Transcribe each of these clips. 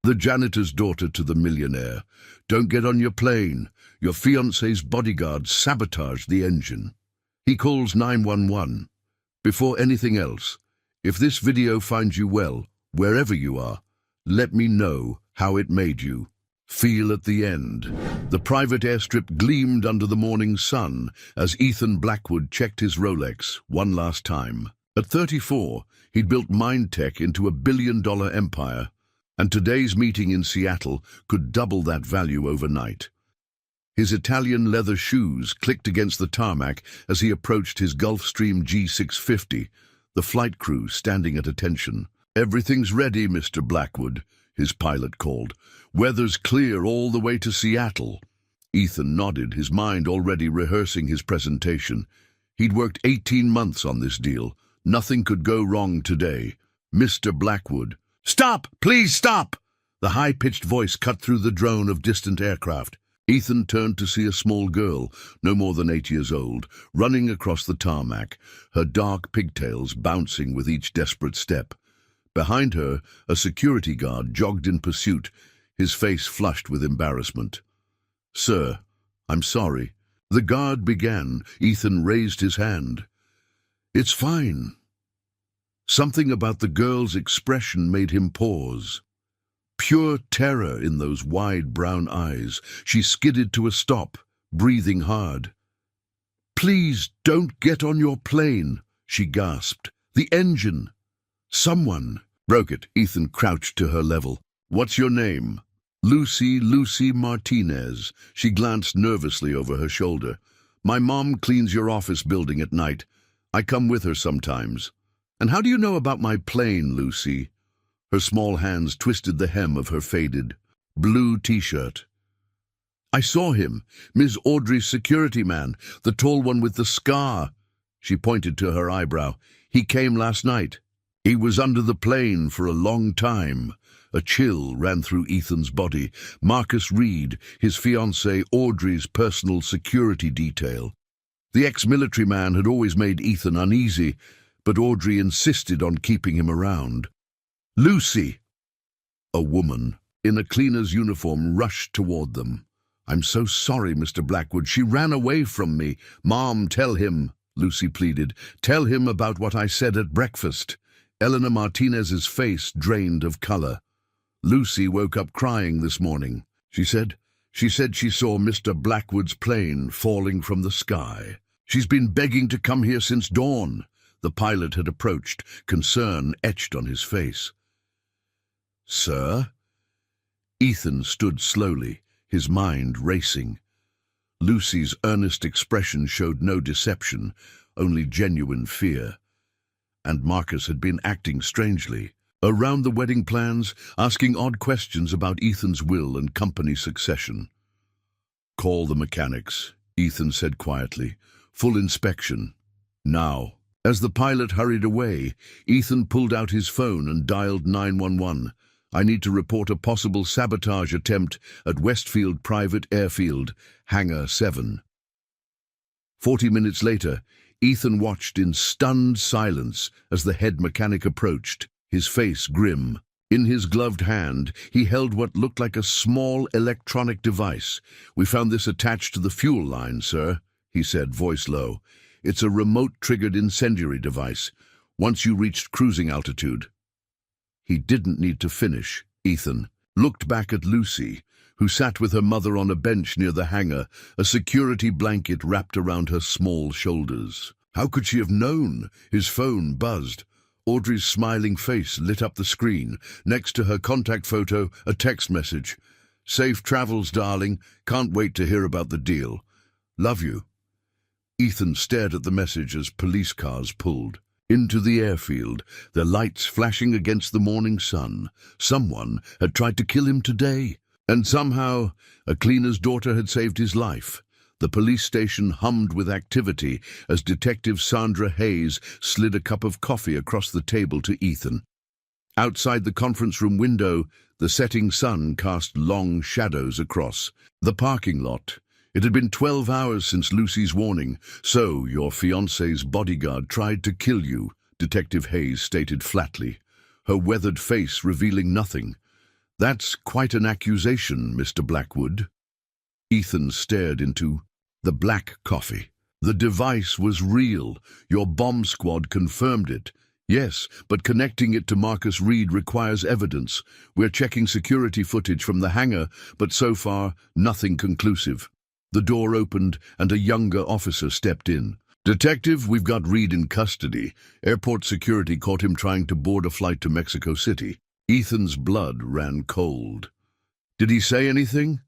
The janitor's daughter to the millionaire. Don't get on your plane. Your fiancé's bodyguard sabotaged the engine. He calls 911. Before anything else, if this video finds you well, wherever you are, let me know how it made you feel at the end. The private airstrip gleamed under the morning sun as Ethan Blackwood checked his Rolex one last time. At 34, he'd built Mindtech into a billion-dollar empire, and today's meeting in Seattle could double that value overnight. His Italian leather shoes clicked against the tarmac as he approached his Gulfstream G650, the flight crew standing at attention. "Everything's ready, Mr. Blackwood," his pilot called. "Weather's clear all the way to Seattle." Ethan nodded, his mind already rehearsing his presentation. He'd worked 18 months on this deal. Nothing could go wrong today. "Mr. Blackwood." "Stop! Please stop!" The high-pitched voice cut through the drone of distant aircraft. Ethan turned to see a small girl, no more than 8 years old, running across the tarmac, her dark pigtails bouncing with each desperate step. Behind her, a security guard jogged in pursuit, his face flushed with embarrassment. "Sir, I'm sorry." The guard began. Ethan raised his hand. "It's fine." Something about the girl's expression made him pause. Pure terror in those wide brown eyes. She skidded to a stop, breathing hard. "Please don't get on your plane," she gasped. "The engine." "Someone broke it." Ethan crouched to her level. "What's your name?" Lucy Martinez." She glanced nervously over her shoulder. "My mom cleans your office building at night. I come with her sometimes." "And how do you know about my plane, Lucy?" Her small hands twisted the hem of her faded blue t-shirt. "I saw him, Ms. Audrey's security man, the tall one with the scar." She pointed to her eyebrow. "He came last night. He was under the plane for a long time." A chill ran through Ethan's body. Marcus Reed, his fiancée Audrey's personal security detail. The ex-military man had always made Ethan uneasy, but Audrey insisted on keeping him around. "Lucy!" A woman in a cleaner's uniform rushed toward them. "I'm so sorry, Mr. Blackwood. She ran away from me." "Mom, tell him," Lucy pleaded. "Tell him about what I said at breakfast." Eleanor Martinez's face drained of color. "Lucy woke up crying this morning. She said she saw Mr. Blackwood's plane falling from the sky. She's been begging to come here since dawn." The pilot had approached, concern etched on his face. "Sir?" Ethan stood slowly, his mind racing. Lucy's earnest expression showed no deception, only genuine fear. And Marcus had been acting strangely. Around the wedding plans, asking odd questions about Ethan's will and company succession. "Call the mechanics," Ethan said quietly. "Full inspection. Now." As the pilot hurried away, Ethan pulled out his phone and dialed 911. "I need to report a possible sabotage attempt at Westfield Private Airfield, Hangar 7. 40 minutes later, Ethan watched in stunned silence as the head mechanic approached, his face grim. In his gloved hand, he held what looked like a small electronic device. "We found this attached to the fuel line, sir," he said, voice low. "It's a remote-triggered incendiary device. Once you reached cruising altitude." He didn't need to finish. Ethan looked back at Lucy, who sat with her mother on a bench near the hangar, a security blanket wrapped around her small shoulders. How could she have known? His phone buzzed. Audrey's smiling face lit up the screen. Next to her contact photo, a text message. "Safe travels, darling. Can't wait to hear about the deal. Love you." Ethan stared at the message as police cars pulled into the airfield, their lights flashing against the morning sun. Someone had tried to kill him today, and somehow a cleaner's daughter had saved his life. The police station hummed with activity as Detective Sandra Hayes slid a cup of coffee across the table to Ethan. Outside the conference room window, the setting sun cast long shadows across the parking lot. It had been 12 hours since Lucy's warning. "So, your fiancé's bodyguard tried to kill you," Detective Hayes stated flatly, her weathered face revealing nothing. That's quite an accusation, Mr. Blackwood. Ethan stared into the black coffee. The device was real. Your bomb squad confirmed it. Yes, but connecting it to Marcus Reed requires evidence. We're checking security footage from the hangar, but so far, nothing conclusive. The door opened and a younger officer stepped in. Detective, we've got Reed in custody. Airport security caught him trying to board a flight to Mexico City. Ethan's blood ran cold. Did he say anything?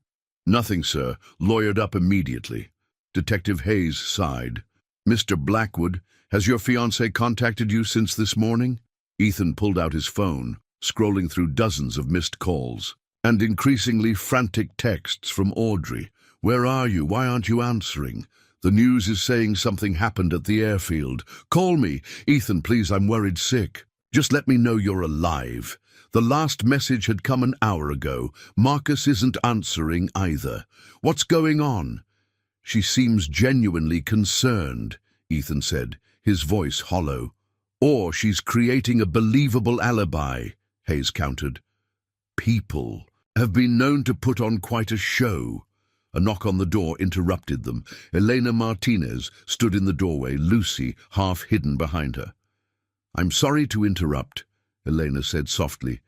Nothing, sir. Lawyered up immediately. Detective Hayes sighed. Mr. Blackwood, has your fiancée contacted you since this morning? Ethan pulled out his phone, scrolling through dozens of missed calls, and increasingly frantic texts from Audrey. Where are you? Why aren't you answering? The news is saying something happened at the airfield. Call me. Ethan, please, I'm worried sick. Just let me know you're alive. The last message had come an hour ago. Marcus isn't answering either. What's going on? She seems genuinely concerned, Ethan said, his voice hollow. Or she's creating a believable alibi, Hayes countered. People have been known to put on quite a show. A knock on the door interrupted them. Elena Martinez stood in the doorway, Lucy half hidden behind her. I'm sorry to interrupt, Elena said softly,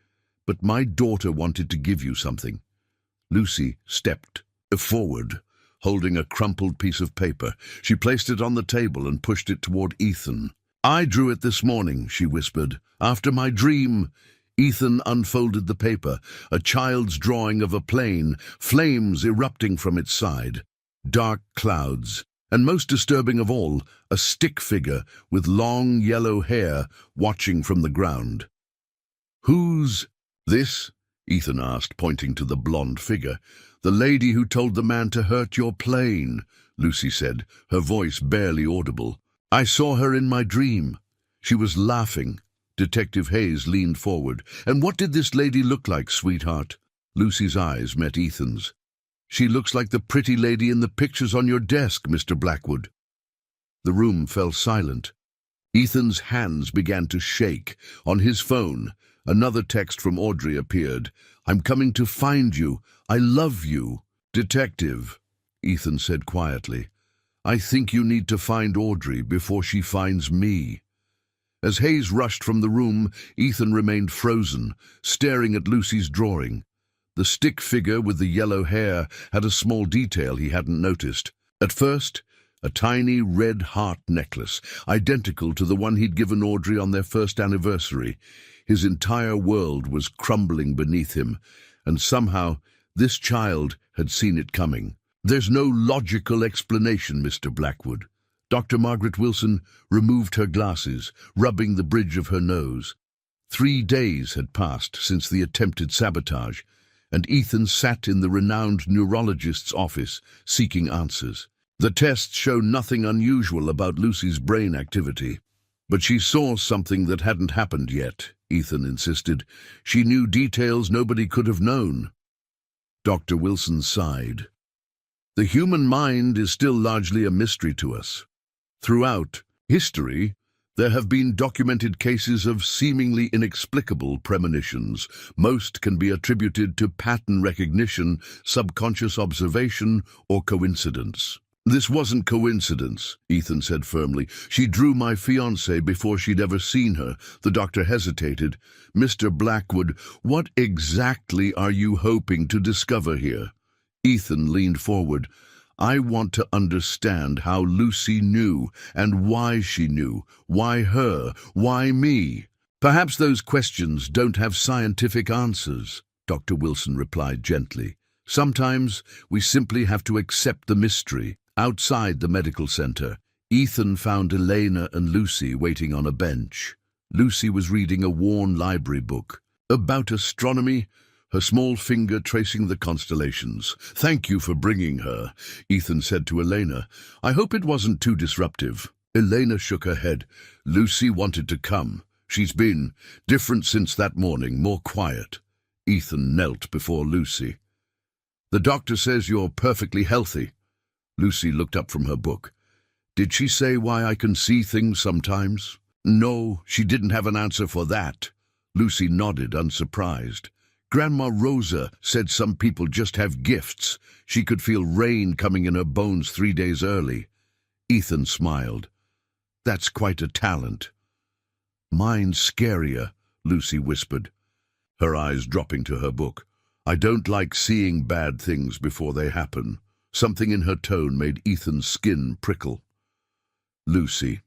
but my daughter wanted to give you something. Lucy stepped forward, holding a crumpled piece of paper. She placed it on the table and pushed it toward Ethan. I drew it this morning, she whispered, after my dream. Ethan unfolded the paper, a child's drawing of a plane, flames erupting from its side, dark clouds, and most disturbing of all, a stick figure with long yellow hair watching from the ground. Who's this? Ethan asked, pointing to the blonde figure. The lady who told the man to hurt your plane, Lucy said, her voice barely audible. I saw her in my dream. She was laughing. Detective Hayes leaned forward. And what did this lady look like, sweetheart? Lucy's eyes met Ethan's. She looks like the pretty lady in the pictures on your desk, Mr. Blackwood. The room fell silent. Ethan's hands began to shake. On his phone, another text from Audrey appeared. I'm coming to find you. I love you. Detective, Ethan said quietly. I think you need to find Audrey before she finds me. As Hayes rushed from the room, Ethan remained frozen, staring at Lucy's drawing. The stick figure with the yellow hair had a small detail he hadn't noticed. At first, a tiny red heart necklace, identical to the one he'd given Audrey on their first anniversary. His entire world was crumbling beneath him, and somehow this child had seen it coming. There's no logical explanation, Mr. Blackwood. Dr. Margaret Wilson removed her glasses, rubbing the bridge of her nose. 3 days had passed since the attempted sabotage, and Ethan sat in the renowned neurologist's office, seeking answers. The tests showed nothing unusual about Lucy's brain activity. But she saw something that hadn't happened yet, Ethan insisted. She knew details nobody could have known. Dr. Wilson sighed. The human mind is still largely a mystery to us. Throughout history, there have been documented cases of seemingly inexplicable premonitions. Most can be attributed to pattern recognition, subconscious observation, or coincidence. This wasn't coincidence, Ethan said firmly. She drew my fiancée before she'd ever seen her. The doctor hesitated. Mr. Blackwood, what exactly are you hoping to discover here? Ethan leaned forward. I want to understand how Lucy knew and why she knew. Why her? Why me? Perhaps those questions don't have scientific answers, Dr. Wilson replied gently. Sometimes we simply have to accept the mystery. Outside the medical center, Ethan found Elena and Lucy waiting on a bench. Lucy was reading a worn library book about astronomy, her small finger tracing the constellations. Thank you for bringing her, Ethan said to Elena. I hope it wasn't too disruptive. Elena shook her head. Lucy wanted to come. She's been different since that morning, more quiet. Ethan knelt before Lucy. The doctor says you're perfectly healthy. Lucy looked up from her book. Did she say why I can see things sometimes? No, she didn't have an answer for that. Lucy nodded, unsurprised. Grandma Rosa said some people just have gifts. She could feel rain coming in her bones 3 days early. Ethan smiled. That's quite a talent. Mine's scarier, Lucy whispered, her eyes dropping to her book. I don't like seeing bad things before they happen. Something in her tone made Ethan's skin prickle. Lucy,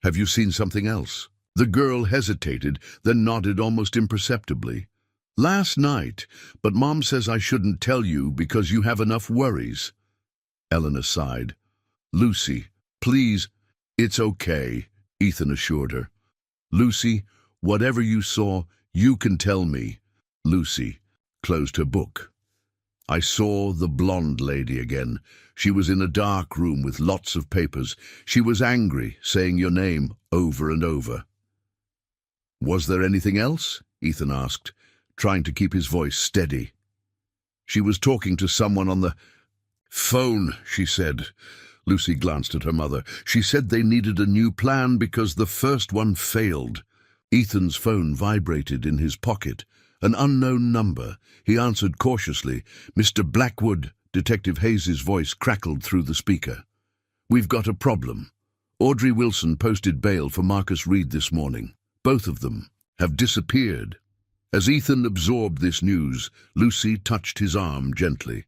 have you seen something else? The girl hesitated, then nodded almost imperceptibly. Last night, but Mom says I shouldn't tell you because you have enough worries. Eleanor sighed. Lucy, please. It's okay, Ethan assured her. Lucy, whatever you saw, you can tell me. Lucy closed her book. I saw the blonde lady again. She was in a dark room with lots of papers. She was angry, saying your name over and over. Was there anything else? Ethan asked, trying to keep his voice steady. She was talking to someone on the phone, she said. Lucy glanced at her mother. She said they needed a new plan because the first one failed. Ethan's phone vibrated in his pocket. An unknown number. He answered cautiously. Mr. Blackwood, Detective Hayes's voice crackled through the speaker. We've got a problem. Audrey Wilson posted bail for Marcus Reed this morning. Both of them have disappeared. As Ethan absorbed this news, Lucy touched his arm gently.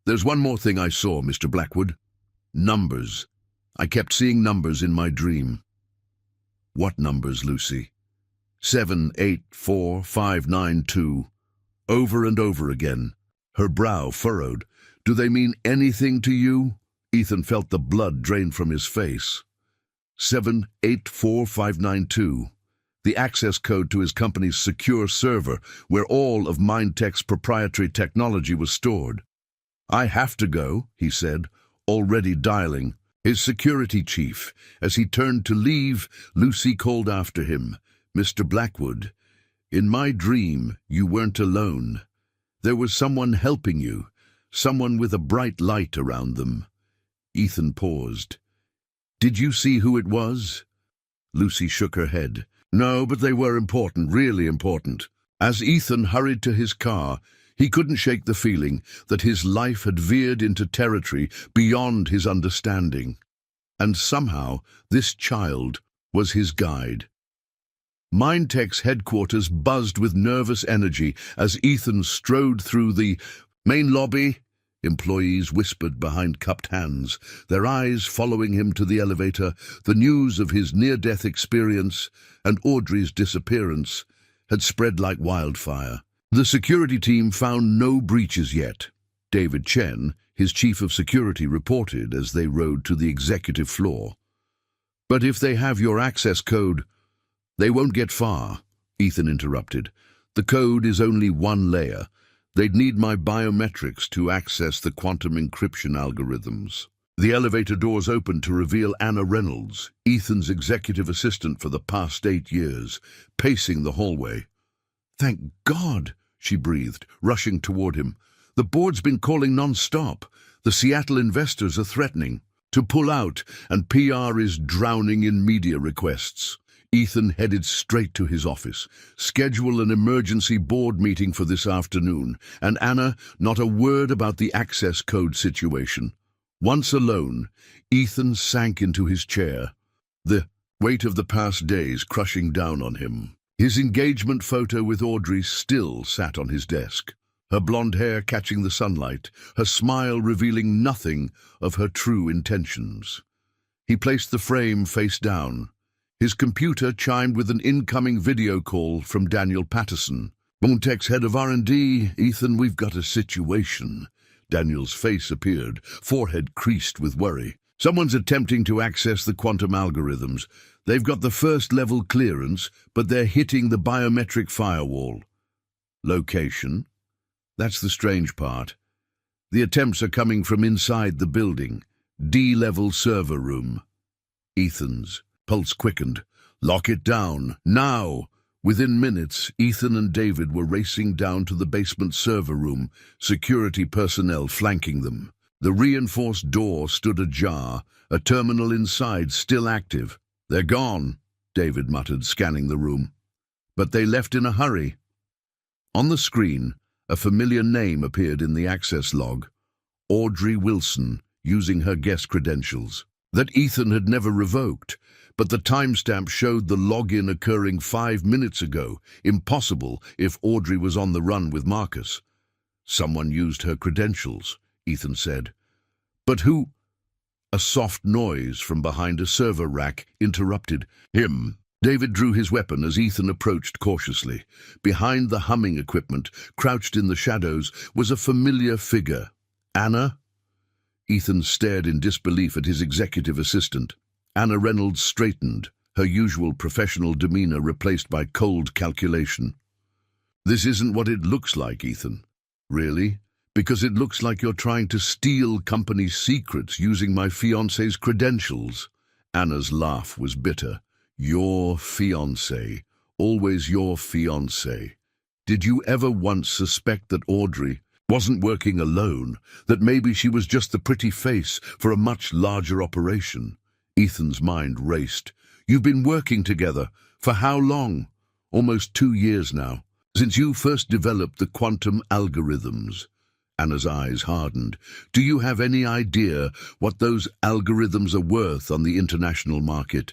There's one more thing I saw, Mr. Blackwood. Numbers. I kept seeing numbers in my dream. What numbers, Lucy? 7, 8, 4, 5, 9, 2. Over and over again. Her brow furrowed. Do they mean anything to you? Ethan felt the blood drain from his face. 7, 8, 4, 5, 9, 2. The access code to his company's secure server, where all of Mindtech's proprietary technology was stored. I have to go, he said, already dialing. His security chief. As he turned to leave, Lucy called after him. Mr. Blackwood, in my dream, you weren't alone. There was someone helping you, someone with a bright light around them. Ethan paused. Did you see who it was? Lucy shook her head. No, but they were important, really important. As Ethan hurried to his car, he couldn't shake the feeling that his life had veered into territory beyond his understanding. And somehow, this child was his guide. Mindtech's headquarters buzzed with nervous energy as Ethan strode through the main lobby. Employees whispered behind cupped hands, their eyes following him to the elevator. The news of his near-death experience and Audrey's disappearance had spread like wildfire. The security team found no breaches yet. David Chen, his chief of security, reported as they rode to the executive floor. But if they have your access code, they won't get far, Ethan interrupted. The code is only one layer. They'd need my biometrics to access the quantum encryption algorithms. The elevator doors opened to reveal Anna Reynolds, Ethan's executive assistant for the past 8 years, pacing the hallway. Thank God, she breathed, rushing toward him. The board's been calling non-stop. The Seattle investors are threatening to pull out, and PR is drowning in media requests. Ethan headed straight to his office. Schedule an emergency board meeting for this afternoon, and Anna, not a word about the access code situation. Once alone, Ethan sank into his chair, the weight of the past days crushing down on him. His engagement photo with Audrey still sat on his desk, her blonde hair catching the sunlight, her smile revealing nothing of her true intentions. He placed the frame face down. His computer chimed with an incoming video call from Daniel Patterson. Mindtech's head of R&D, Ethan, we've got a situation. Daniel's face appeared, forehead creased with worry. Someone's attempting to access the quantum algorithms. They've got the first-level clearance, but they're hitting the biometric firewall. Location? That's the strange part. The attempts are coming from inside the building. D-level server room. Ethan's pulse quickened. Lock it down, now! Within minutes, Ethan and David were racing down to the basement server room, security personnel flanking them. The reinforced door stood ajar, a terminal inside still active. They're gone, David muttered, scanning the room. But they left in a hurry. On the screen, a familiar name appeared in the access log: Audrey Wilson, using her guest credentials that Ethan had never revoked, but the timestamp showed the login occurring 5 minutes ago. Impossible if Audrey was on the run with Marcus. Someone used her credentials, Ethan said. But who? A soft noise from behind a server rack interrupted him. David drew his weapon as Ethan approached cautiously. Behind the humming equipment, crouched in the shadows, was a familiar figure. Anna? Ethan stared in disbelief at his executive assistant. Anna Reynolds straightened, her usual professional demeanor replaced by cold calculation. This isn't what it looks like, Ethan. Really? Because it looks like you're trying to steal company secrets using my fiancé's credentials. Anna's laugh was bitter. Your fiancé. Always your fiancé. Did you ever once suspect that Audrey wasn't working alone, that maybe she was just the pretty face for a much larger operation? Ethan's mind raced. You've been working together. For how long? Almost 2 years now. Since you first developed the quantum algorithms. Anna's eyes hardened. Do you have any idea what those algorithms are worth on the international market?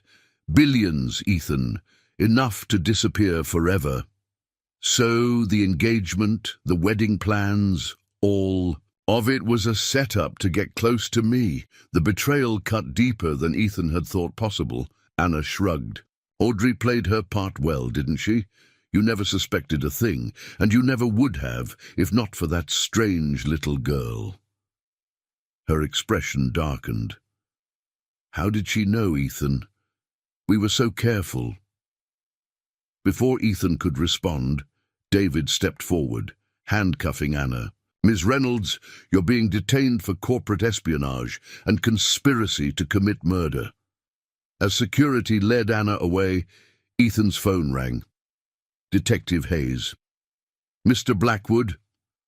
Billions, Ethan. Enough to disappear forever. So the engagement, the wedding plans, all of it was a setup to get close to me. The betrayal cut deeper than Ethan had thought possible. Anna shrugged. Audrey played her part well, didn't she? You never suspected a thing, and you never would have if not for that strange little girl. Her expression darkened. How did she know, Ethan? We were so careful. Before Ethan could respond, David stepped forward, handcuffing Anna. Ms. Reynolds, you're being detained for corporate espionage and conspiracy to commit murder. As security led Anna away, Ethan's phone rang. Detective Hayes. Mr. Blackwood,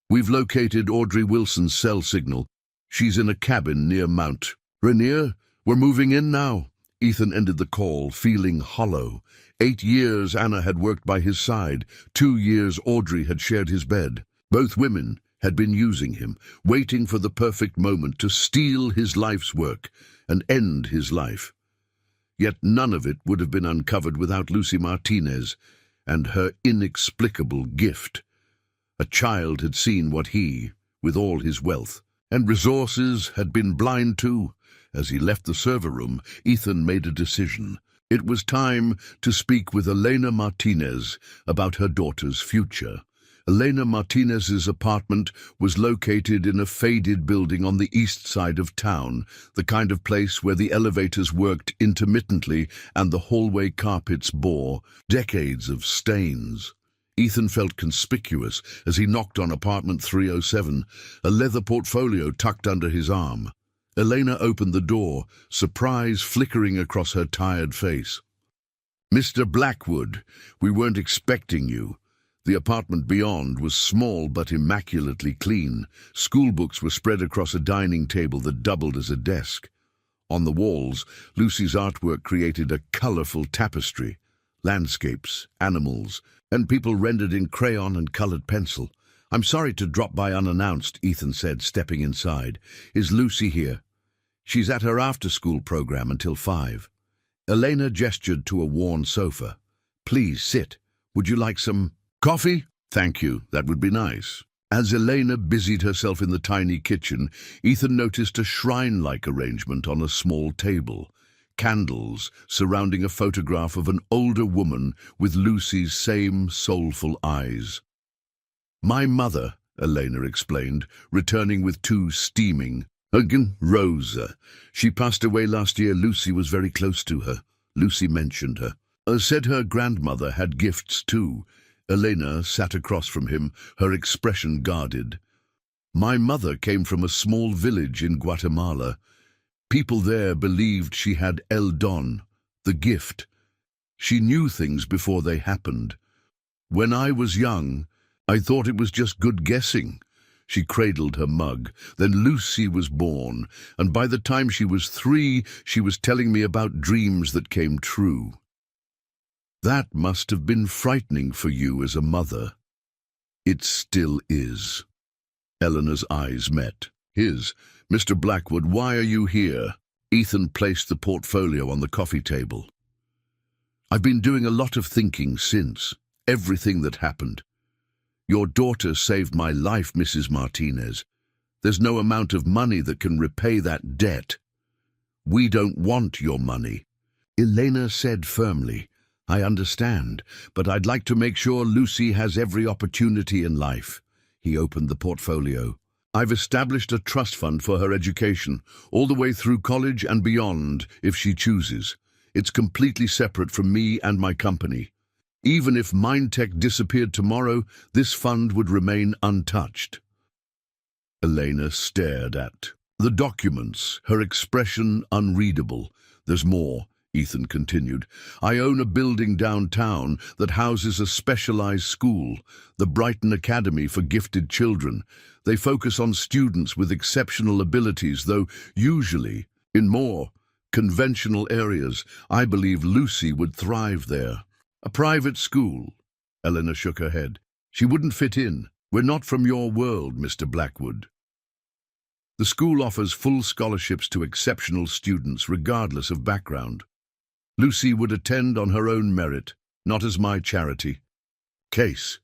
we've located Audrey Wilson's cell signal. She's in a cabin near Mount Rainier. We're moving in now. Ethan ended the call, feeling hollow. 8 years Anna had worked by his side. 2 years Audrey had shared his bed. Both women had been using him, waiting for the perfect moment to steal his life's work and end his life. Yet none of it would have been uncovered without Lucy Martinez and her inexplicable gift. A child had seen what he, with all his wealth and resources, had been blind to. As he left the server room, Ethan made a decision. It was time to speak with Elena Martinez about her daughter's future. Elena Martinez's apartment was located in a faded building on the east side of town, the kind of place where the elevators worked intermittently and the hallway carpets bore decades of stains. Ethan felt conspicuous as he knocked on apartment 307, a leather portfolio tucked under his arm. Elena opened the door, surprise flickering across her tired face. "Mr. Blackwood, we weren't expecting you." The apartment beyond was small but immaculately clean. Schoolbooks were spread across a dining table that doubled as a desk. On the walls, Lucy's artwork created a colorful tapestry. Landscapes, animals, and people rendered in crayon and colored pencil. "I'm sorry to drop by unannounced," Ethan said, stepping inside. "Is Lucy here?" "She's at her after-school program until 5. Elena gestured to a worn sofa. "Please sit. Would you like some coffee?" "Thank you, that would be nice." As Elena busied herself in the tiny kitchen, Ethan noticed a shrine-like arrangement on a small table. Candles surrounding a photograph of an older woman with Lucy's same soulful eyes. "My mother," Elena explained, returning with 2 steaming. "Again, Rosa. She passed away last year. Lucy was very close to her." Lucy mentioned her. Said her grandmother had gifts too. Elena sat across from him, her expression guarded. "My mother came from a small village in Guatemala. People there believed she had El Don, the gift. She knew things before they happened. When I was young, I thought it was just good guessing." She cradled her mug. "Then Lucy was born, and by the time she was 3, she was telling me about dreams that came true. That must have been frightening for you as a mother." It still is. Eleanor's eyes met. His. Mr. Blackwood, why are you here? Ethan placed the portfolio on the coffee table. I've been doing a lot of thinking since. Everything that happened. Your daughter saved my life, Mrs. Martinez. There's no amount of money that can repay that debt. We don't want your money. Elena said firmly, I understand, but I'd like to make sure Lucy has every opportunity in life. He opened the portfolio. I've established a trust fund for her education, all the way through college and beyond, if she chooses. It's completely separate from me and my company. Even if Mindtech disappeared tomorrow, this fund would remain untouched. Elena stared at the documents, her expression unreadable. There's more, Ethan continued. I own a building downtown that houses a specialized school, the Brighton Academy for Gifted Children. They focus on students with exceptional abilities, though usually in more conventional areas. I believe Lucy would thrive there. A private school. Eleanor shook her head. She wouldn't fit in. We're not from your world, Mr. Blackwood. The school offers full scholarships to exceptional students, regardless of background. Lucy would attend on her own merit, not as my charity. Case.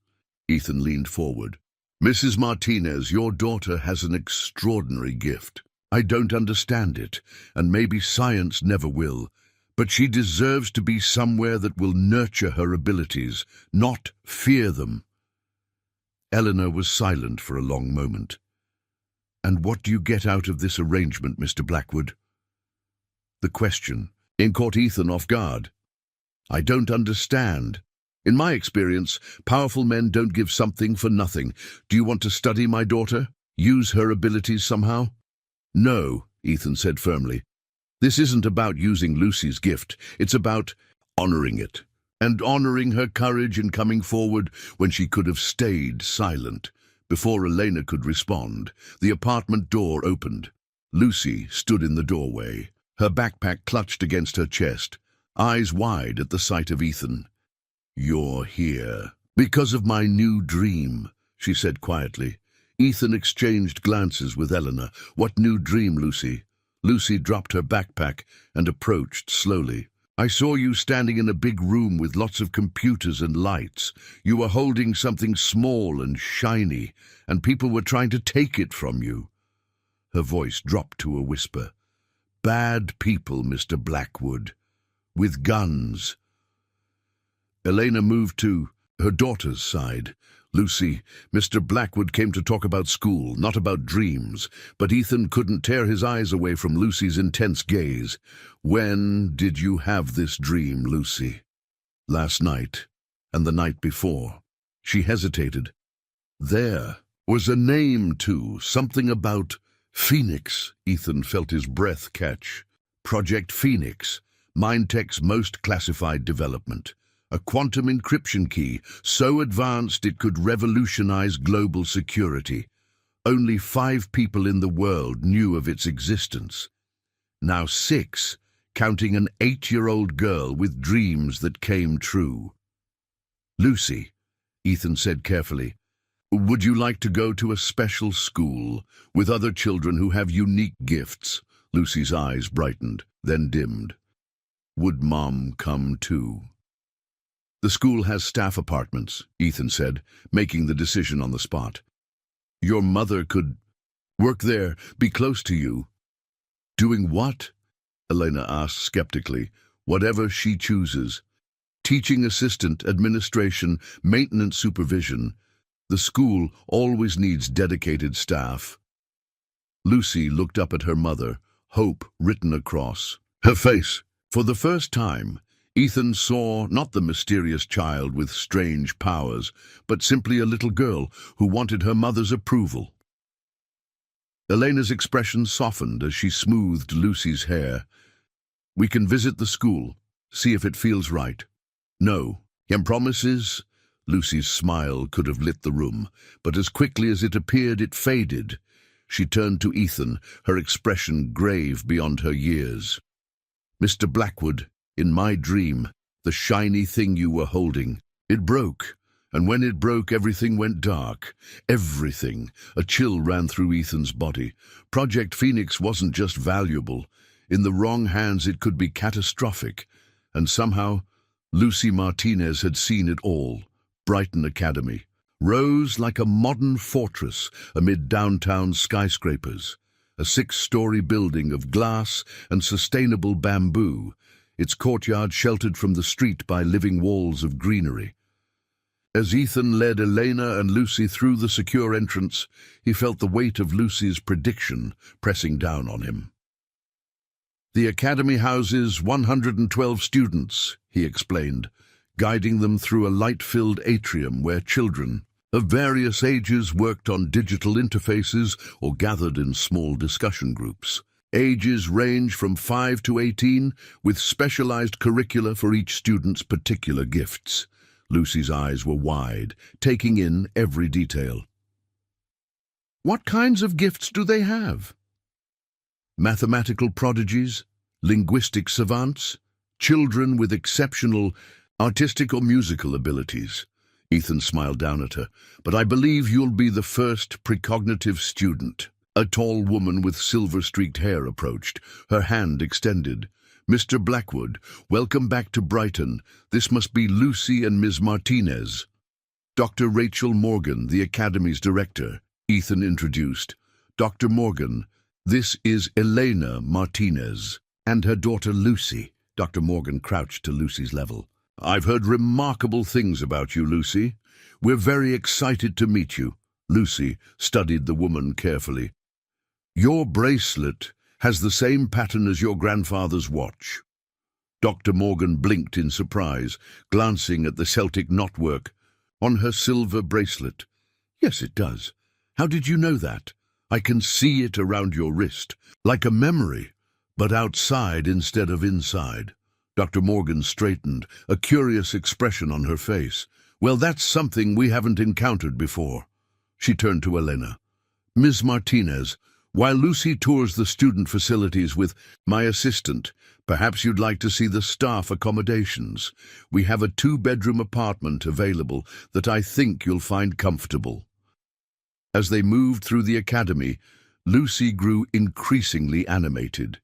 Ethan leaned forward. Mrs. Martinez, your daughter has an extraordinary gift. I don't understand it, and maybe science never will. But she deserves to be somewhere that will nurture her abilities, not fear them. Eleanor was silent for a long moment. And what do you get out of this arrangement, Mr. Blackwood? The question caught Ethan off guard. I don't understand. In my experience, powerful men don't give something for nothing. Do you want to study my daughter? Use her abilities somehow? No, Ethan said firmly. This isn't about using Lucy's gift. It's about honoring it, and honoring her courage in coming forward when she could have stayed silent. Before Elena could respond, the apartment door opened. Lucy stood in the doorway, her backpack clutched against her chest, eyes wide at the sight of Ethan. You're here because of my new dream, she said quietly. Ethan exchanged glances with Eleanor. What new dream, Lucy? Lucy dropped her backpack and approached slowly. I saw you standing in a big room with lots of computers and lights. You were holding something small and shiny, and people were trying to take it from you. Her voice dropped to a whisper. Bad people, Mr. Blackwood. With guns. Elena moved to her daughter's side. Lucy, Mr. Blackwood came to talk about school, not about dreams, but Ethan couldn't tear his eyes away from Lucy's intense gaze. When did you have this dream, Lucy? Last night, and the night before. She hesitated. There was a name, too, something about Phoenix. Ethan felt his breath catch. Project Phoenix, Mindtech's most classified development. A quantum encryption key, so advanced it could revolutionize global security. Only 5 people in the world knew of its existence. Now 6, counting an 8-year-old girl with dreams that came true. Lucy, Ethan said carefully, would you like to go to a special school with other children who have unique gifts? Lucy's eyes brightened, then dimmed. Would Mom come too? The school has staff apartments, Ethan said, making the decision on the spot. Your mother could work there, be close to you. Doing what? Elena asked skeptically. Whatever she chooses. Teaching assistant, administration, maintenance supervision. The school always needs dedicated staff. Lucy looked up at her mother, hope written across her face. For the first time, Ethan saw not the mysterious child with strange powers, but simply a little girl who wanted her mother's approval. Elena's expression softened as she smoothed Lucy's hair. We can visit the school, see if it feels right. No, and promises? Lucy's smile could have lit the room, but as quickly as it appeared, it faded. She turned to Ethan, her expression grave beyond her years. Mr. Blackwood, in my dream, the shiny thing you were holding, it broke, And when it broke, everything went dark. Everything. A chill ran through Ethan's body. Project Phoenix wasn't just valuable. In the wrong hands, it could be catastrophic. And somehow, Lucy Martinez had seen it all. Brighton Academy rose like a modern fortress amid downtown skyscrapers. A 6-story building of glass and sustainable bamboo, its courtyard sheltered from the street by living walls of greenery. As Ethan led Elena and Lucy through the secure entrance, he felt the weight of Lucy's prediction pressing down on him. "The academy houses 112 students," he explained, guiding them through a light-filled atrium where children of various ages worked on digital interfaces or gathered in small discussion groups. Ages range from 5 to 18, with specialized curricula for each student's particular gifts. Lucy's eyes were wide, taking in every detail. "What kinds of gifts do they have?" "Mathematical prodigies, linguistic savants, children with exceptional artistic or musical abilities." Ethan smiled down at her. "But I believe you'll be the first precognitive student." A tall woman with silver-streaked hair approached, her hand extended. "Mr. Blackwood, welcome back to Brighton. This must be Lucy and Ms. Martinez." "Dr. Rachel Morgan, the Academy's director," Ethan introduced. "Dr. Morgan, this is Elena Martinez, and her daughter Lucy." Dr. Morgan crouched to Lucy's level. "I've heard remarkable things about you, Lucy. We're very excited to meet you." Lucy studied the woman carefully. "Your bracelet has the same pattern as your grandfather's watch." Dr. Morgan blinked in surprise, glancing at the Celtic knotwork on her silver bracelet. "Yes, it does. How did you know that? I can see it around your wrist, like a memory, but outside instead of inside." Dr. Morgan straightened, a curious expression on her face. "Well, that's something we haven't encountered before." She turned to Elena. "Ms. Martinez, while Lucy tours the student facilities with my assistant, perhaps you'd like to see the staff accommodations. We have a 2-bedroom apartment available that I think you'll find comfortable." As they moved through the academy, Lucy grew increasingly animated.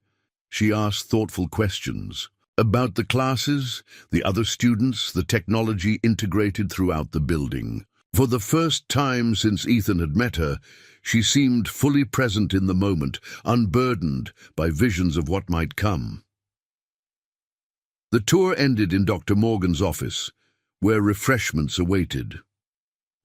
She asked thoughtful questions about the classes, the other students, the technology integrated throughout the building. For the first time since Ethan had met her, she seemed fully present in the moment, unburdened by visions of what might come. The tour ended in Dr. Morgan's office, where refreshments awaited.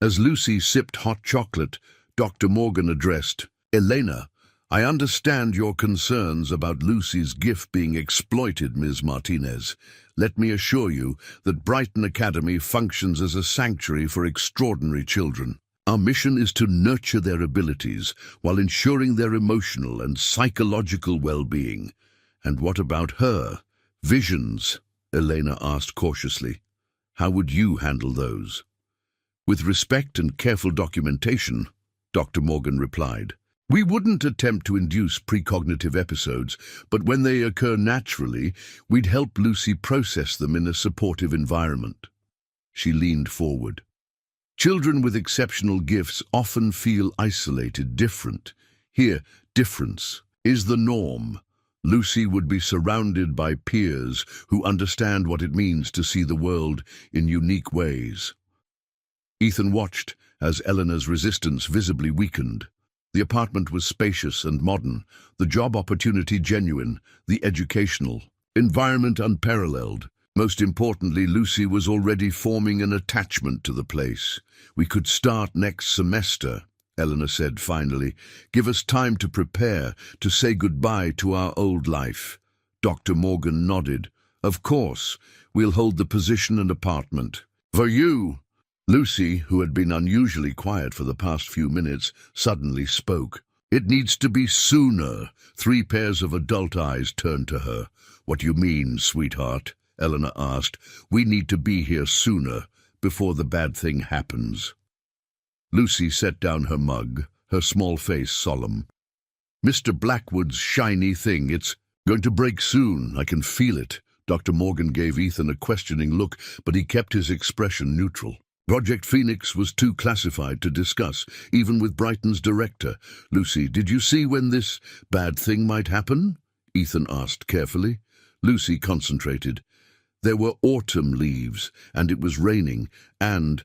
As Lucy sipped hot chocolate, Dr. Morgan addressed, "Elena, I understand your concerns about Lucy's gift being exploited, Ms. Martinez. Let me assure you that Brighton Academy functions as a sanctuary for extraordinary children. Our mission is to nurture their abilities while ensuring their emotional and psychological well-being." "And what about her? Visions?" Elena asked cautiously. "How would you handle those?" "With respect and careful documentation," Dr. Morgan replied. "We wouldn't attempt to induce precognitive episodes, but when they occur naturally, we'd help Lucy process them in a supportive environment." She leaned forward. "Children with exceptional gifts often feel isolated, different. Here, difference is the norm. Lucy would be surrounded by peers who understand what it means to see the world in unique ways." Ethan watched as Eleanor's resistance visibly weakened. The apartment was spacious and modern, the job opportunity genuine, the educational environment unparalleled. Most importantly, Lucy was already forming an attachment to the place. "We could start next semester," Eleanor said finally. "Give us time to prepare, to say goodbye to our old life." Dr. Morgan nodded. "Of course, we'll hold the position and apartment for you." Lucy, who had been unusually quiet for the past few minutes, suddenly spoke. "It needs to be sooner." 3 pairs of adult eyes turned to her. "What do you mean, sweetheart?" Eleanor asked. "We need to be here sooner, before the bad thing happens." Lucy set down her mug, her small face solemn. "Mr. Blackwood's shiny thing, it's going to break soon. I can feel it." Dr. Morgan gave Ethan a questioning look, but he kept his expression neutral. Project Phoenix was too classified to discuss, even with Brighton's director. "Lucy, did you see when this bad thing might happen?" Ethan asked carefully. Lucy concentrated. There were autumn leaves, and it was raining, and...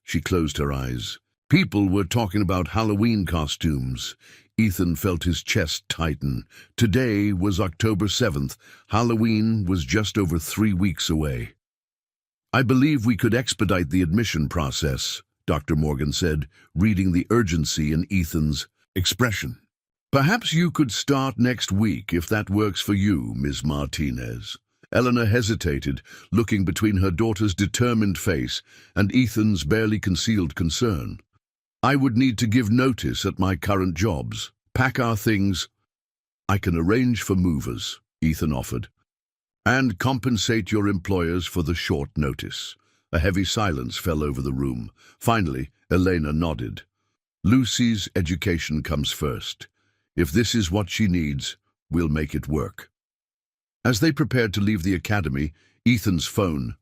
She closed her eyes. People were talking about Halloween costumes. Ethan felt his chest tighten. Today was October 7th. Halloween was just over 3 weeks away. "I believe we could expedite the admission process," Dr. Morgan said, reading the urgency in Ethan's expression. "Perhaps you could start next week if that works for you, Ms. Martinez." Eleanor hesitated, looking between her daughter's determined face and Ethan's barely concealed concern. "I would need to give notice at my current jobs. Pack our things." "I can arrange for movers," Ethan offered, "and compensate your employers for the short notice." A heavy silence fell over the room. Finally, Elena nodded. "Lucy's education comes first. If this is what she needs, we'll make it work." As they prepared to leave the academy, Ethan's phone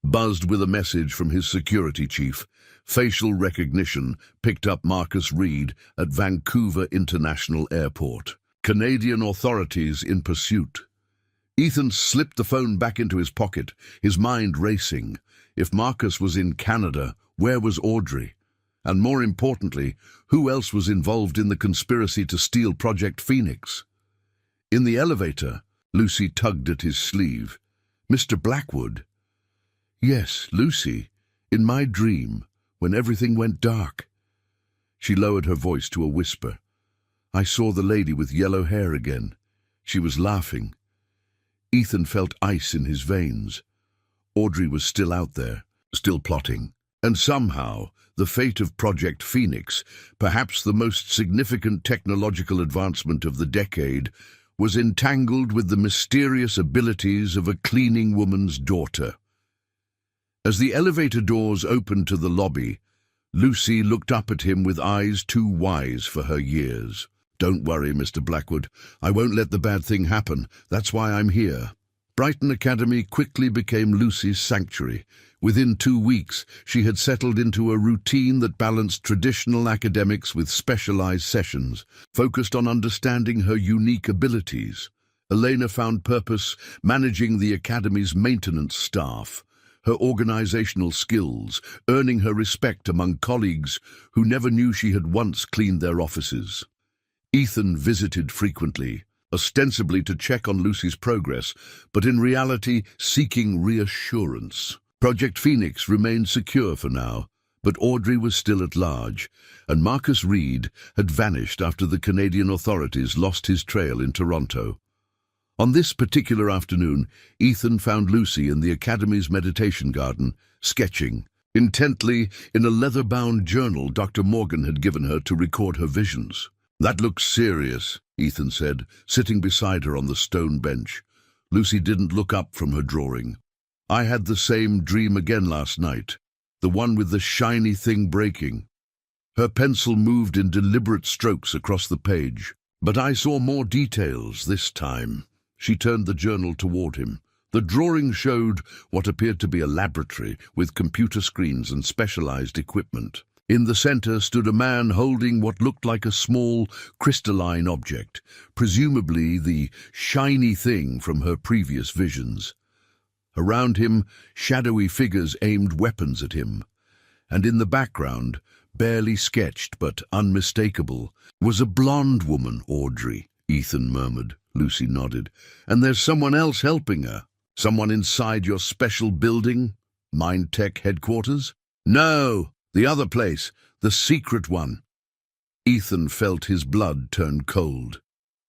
buzzed with a message from his security chief. Facial recognition picked up Marcus Reed at Vancouver International Airport. Canadian authorities in pursuit. Ethan slipped the phone back into his pocket, his mind racing. If Marcus was in Canada, where was Audrey? And more importantly, who else was involved in the conspiracy to steal Project Phoenix? In the elevator, Lucy tugged at his sleeve. "Mr. Blackwood?" "Yes, Lucy. In my dream, when everything went dark." She lowered her voice to a whisper. "I saw the lady with yellow hair again. She was laughing." Ethan felt ice in his veins. Audrey was still out there, still plotting. And somehow, the fate of Project Phoenix, perhaps the most significant technological advancement of the decade, was entangled with the mysterious abilities of a cleaning woman's daughter. As the elevator doors opened to the lobby, Lucy looked up at him with eyes too wise for her years. "Don't worry, Mr. Blackwood. I won't let the bad thing happen. That's why I'm here." Brighton Academy quickly became Lucy's sanctuary. Within 2 weeks, she had settled into a routine that balanced traditional academics with specialized sessions, focused on understanding her unique abilities. Elena found purpose managing the academy's maintenance staff, her organizational skills, earning her respect among colleagues who never knew she had once cleaned their offices. Ethan visited frequently, ostensibly to check on Lucy's progress, but in reality seeking reassurance. Project Phoenix remained secure for now, but Audrey was still at large, and Marcus Reed had vanished after the Canadian authorities lost his trail in Toronto. On this particular afternoon, Ethan found Lucy in the Academy's meditation garden, sketching intently in a leather-bound journal Dr. Morgan had given her to record her visions. "That looks serious," Ethan said, sitting beside her on the stone bench. Lucy didn't look up from her drawing. "I had the same dream again last night, the one with the shiny thing breaking." Her pencil moved in deliberate strokes across the page. "But I saw more details this time." She turned the journal toward him. The drawing showed what appeared to be a laboratory with computer screens and specialized equipment. In the center stood a man holding what looked like a small, crystalline object, presumably the shiny thing from her previous visions. Around him, shadowy figures aimed weapons at him. And in the background, barely sketched but unmistakable, was a blonde woman. "Audrey," Ethan murmured. Lucy nodded. "And there's someone else helping her. Someone inside your special building? Mind Tech headquarters?" "No, the other place, the secret one." Ethan felt his blood turn cold.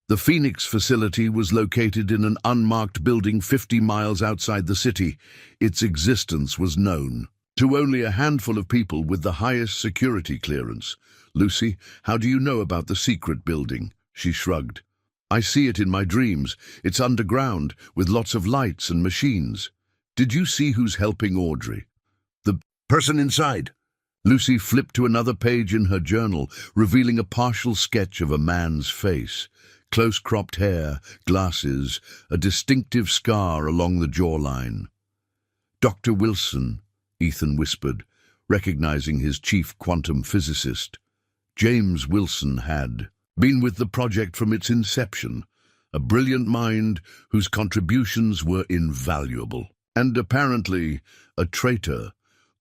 The Phoenix facility was located in an unmarked building 50 miles outside the city. Its existence was known to only a handful of people with the highest security clearance. "Lucy, how do you know about the secret building?" She shrugged. "I see it in my dreams. It's underground, with lots of lights and machines." "Did you see who's helping Audrey?" "The person inside." Lucy flipped to another page in her journal, revealing a partial sketch of a man's face. Close-cropped hair, glasses, a distinctive scar along the jawline. "Dr. Wilson," Ethan whispered, recognizing his chief quantum physicist. James Wilson had been with the project from its inception, a brilliant mind whose contributions were invaluable. And apparently a traitor.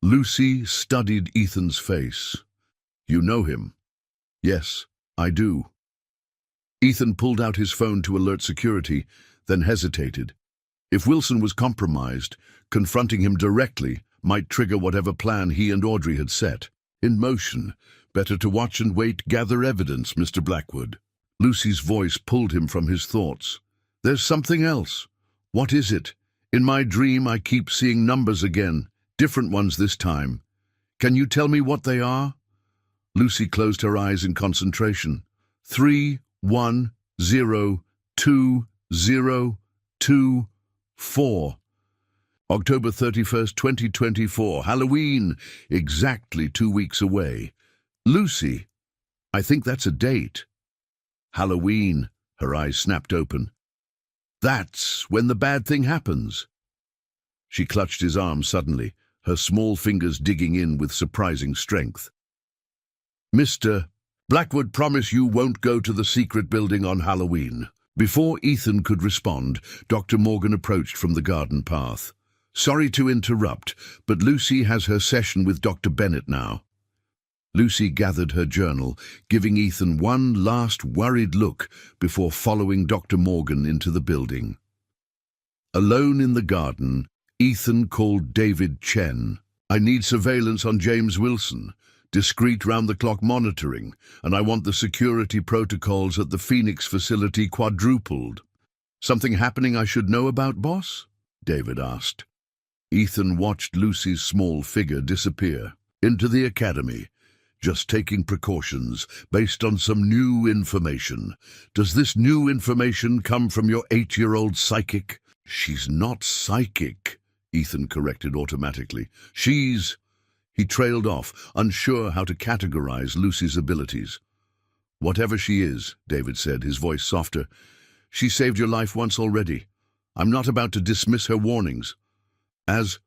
Lucy studied Ethan's face. "You know him?" "Yes, I do." Ethan pulled out his phone to alert security, then hesitated. If Wilson was compromised, confronting him directly might trigger whatever plan he and Audrey had set in motion. "Better to watch and wait, gather evidence, Mr. Blackwood." Lucy's voice pulled him from his thoughts. "There's something else." "What is it?" "In my dream, I keep seeing numbers again, different ones this time. Can you tell me what they are?" Lucy closed her eyes in concentration. 3102024. October 31st, 2024, Halloween, exactly 2 weeks away. "Lucy, I think that's a date." "Halloween," her eyes snapped open. "That's when the bad thing happens." She clutched his arm suddenly, her small fingers digging in with surprising strength. "Mr. Blackwood, promise you won't go to the secret building on Halloween." Before Ethan could respond, Dr. Morgan approached from the garden path. "Sorry to interrupt, but Lucy has her session with Dr. Bennett now." Lucy gathered her journal, giving Ethan one last worried look before following Dr. Morgan into the building. Alone in the garden, Ethan called David Chen. "I need surveillance on James Wilson, discreet round-the-clock monitoring, and I want the security protocols at the Phoenix facility quadrupled." "Something happening I should know about, boss?" David asked. Ethan watched Lucy's small figure disappear into the academy. "Just taking precautions based on some new information." "Does this new information come from your 8-year-old psychic?" "She's not psychic," Ethan corrected automatically. "She's—" He trailed off, unsure how to categorize Lucy's abilities. "Whatever she is," David said, his voice softer, "she saved your life once already. I'm not about to dismiss her warnings." As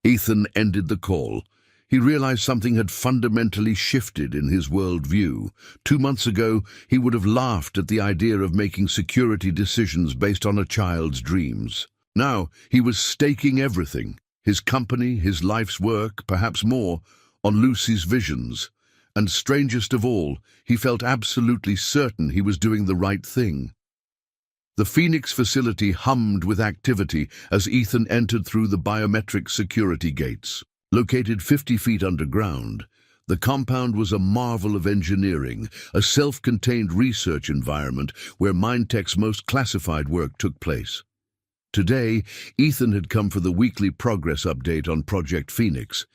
Ethan ended the call, he realized something had fundamentally shifted in his worldview. 2 months ago, he would have laughed at the idea of making security decisions based on a child's dreams. Now, he was staking everything, his company, his life's work, perhaps more, on Lucy's visions. And strangest of all, he felt absolutely certain he was doing the right thing. The Phoenix facility hummed with activity as Ethan entered through the biometric security gates. Located 50 feet underground, the compound was a marvel of engineering, a self-contained research environment where Mindtech's most classified work took place. Today, Ethan had come for the weekly progress update on Project Phoenix,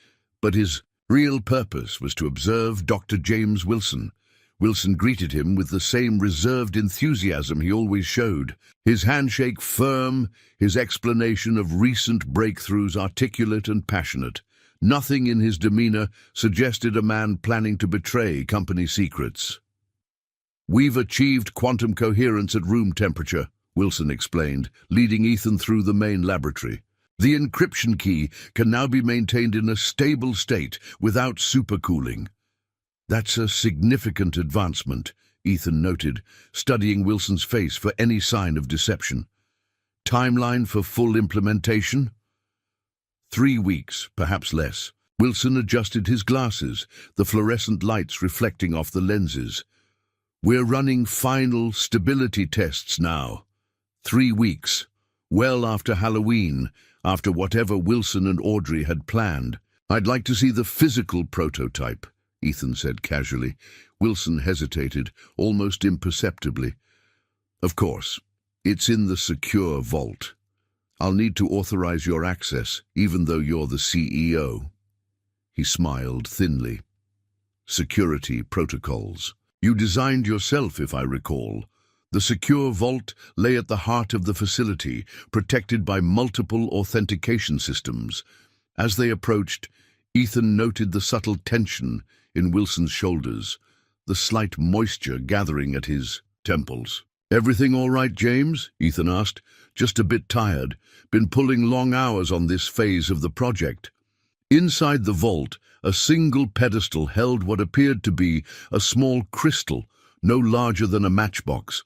but his real purpose was to observe Dr. James Wilson. Wilson greeted him with the same reserved enthusiasm he always showed, his handshake firm, his explanation of recent breakthroughs articulate and passionate. Nothing in his demeanor suggested a man planning to betray company secrets. "We've achieved quantum coherence at room temperature," Wilson explained, leading Ethan through the main laboratory. "The encryption key can now be maintained in a stable state without supercooling." "That's a significant advancement," Ethan noted, studying Wilson's face for any sign of deception. "Timeline for full implementation?" 3 weeks, perhaps less. Wilson adjusted his glasses, the fluorescent lights reflecting off the lenses. "We're running final stability tests now. 3 weeks, well after Halloween, after whatever Wilson and Audrey had planned. I'd like to see the physical prototype," Ethan said casually. Wilson hesitated, almost imperceptibly. "Of course, it's in the secure vault. I'll need to authorize your access, even though you're the CEO." He smiled thinly. "Security protocols. You designed yourself, if I recall. The secure vault lay at the heart of the facility, protected by multiple authentication systems." As they approached, Ethan noted the subtle tension in Wilson's shoulders, the slight moisture gathering at his temples. "Everything all right, James?" Ethan asked. "Just a bit tired. Been pulling long hours on this phase of the project." Inside the vault, A single pedestal held what appeared to be a small crystal, no larger than a matchbox.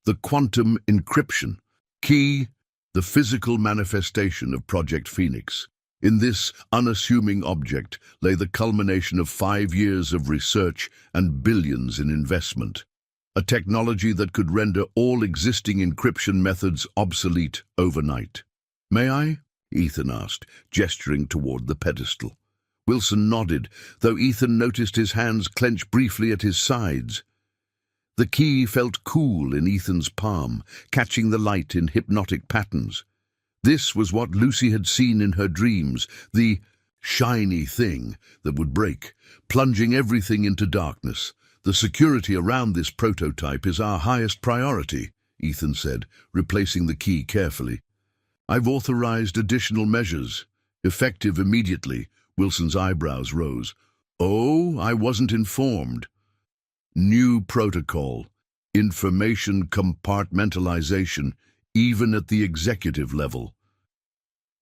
The quantum encryption. Key, the physical manifestation of Project Phoenix. In this unassuming object lay the culmination of 5 years of research and billions in investment. A technology that could render all existing encryption methods obsolete overnight. "May I?" Ethan asked, gesturing toward the pedestal. Wilson nodded, though Ethan noticed his hands clench briefly at his sides. The key felt cool in Ethan's palm, catching the light in hypnotic patterns. This was what Lucy had seen in her dreams, the shiny thing that would break, plunging everything into darkness. "The security around this prototype is our highest priority," Ethan said, replacing the key carefully. "I've authorized additional measures, effective immediately." Wilson's eyebrows rose. "Oh, I wasn't informed." "New protocol, information compartmentalization, even at the executive level."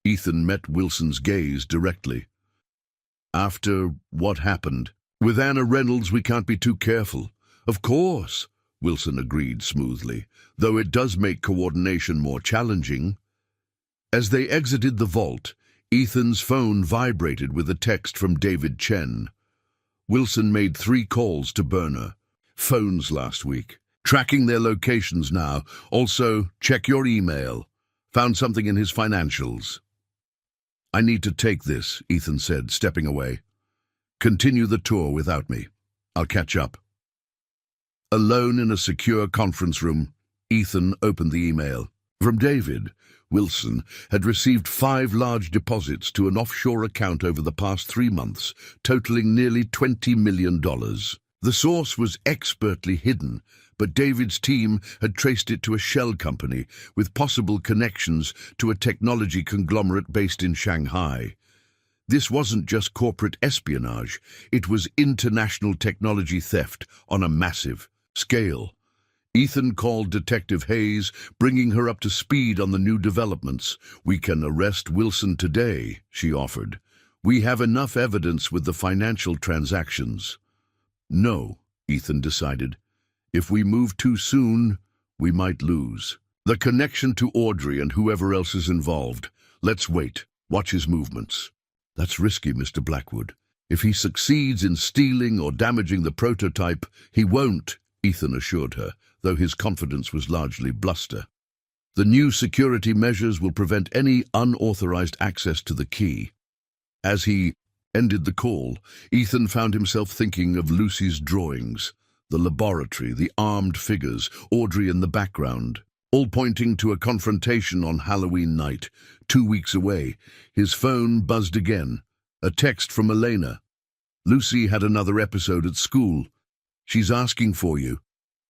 Ethan met Wilson's gaze directly. "After what happened? With Anna Reynolds, we can't be too careful." "Of course," Wilson agreed smoothly, "though it does make coordination more challenging." As they exited the vault, Ethan's phone vibrated with a text from David Chen. Wilson made 3 calls to Burner. "Phones last week. Tracking their locations now. Also, check your email. Found something in his financials." "I need to take this," Ethan said, stepping away. "Continue the tour without me. I'll catch up." Alone in a secure conference room, Ethan opened the email. From David, Wilson had received 5 large deposits to an offshore account over the past 3 months, totaling nearly $20 million. The source was expertly hidden, but David's team had traced it to a shell company with possible connections to a technology conglomerate based in Shanghai. This wasn't just corporate espionage, it was international technology theft on a massive scale. Ethan called Detective Hayes, bringing her up to speed on the new developments. "We can arrest Wilson today," she offered. "We have enough evidence with the financial transactions." "No," Ethan decided. "If we move too soon, we might lose the connection to Audrey and whoever else is involved. Let's wait, watch his movements." "That's risky, Mr. Blackwood. If he succeeds in stealing or damaging the prototype, he won't," Ethan assured her, though his confidence was largely bluster. "The new security measures will prevent any unauthorized access to the key." As he ended the call, Ethan found himself thinking of Lucy's drawings, the laboratory, the armed figures, Audrey in the background, all pointing to a confrontation on Halloween night, 2 weeks away. His phone buzzed again, a text from Elena. "Lucy had another episode at school. She's asking for you.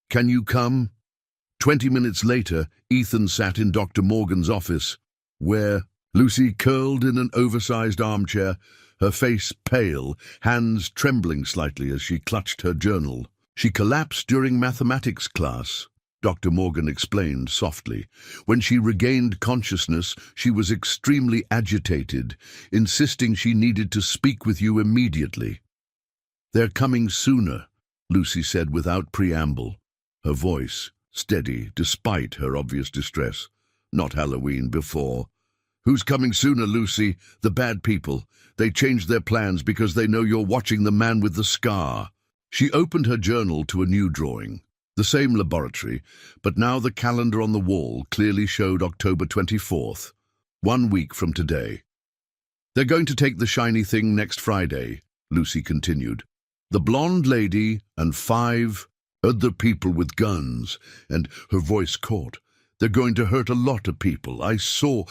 Can you come?" 20 minutes later, Ethan sat in Dr. Morgan's office, where Lucy curled in an oversized armchair, her face pale, hands trembling slightly as she clutched her journal. "She collapsed during mathematics class," Dr. Morgan explained softly. "When she regained consciousness, she was extremely agitated, insisting she needed to speak with you immediately." "They're coming sooner," Lucy said without preamble, her voice steady despite her obvious distress. "Not Halloween before." "Who's coming sooner, Lucy? The bad people. They changed their plans because they know you're watching the man with the scar." She opened her journal to a new drawing. The same laboratory, but now the calendar on the wall clearly showed October 24th, 1 week from today. "They're going to take the shiny thing next Friday," Lucy continued. "The blonde lady and 5 other people with guns," and her voice caught. "They're going to hurt a lot of people. I saw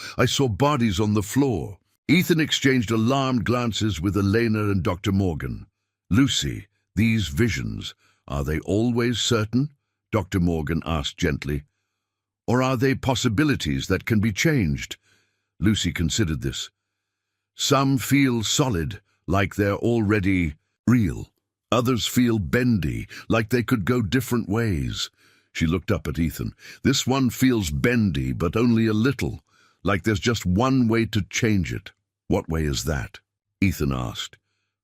bodies on the floor." Ethan exchanged alarmed glances with Elena and Dr. Morgan. "Lucy, these visions, are they always certain?" Dr. Morgan asked gently. "Or are they possibilities that can be changed?" Lucy considered this. "Some feel solid, like they're already real. Others feel bendy, like they could go different ways." She looked up at Ethan. "This one feels bendy, but only a little, like there's just one way to change it." "What way is that?" Ethan asked.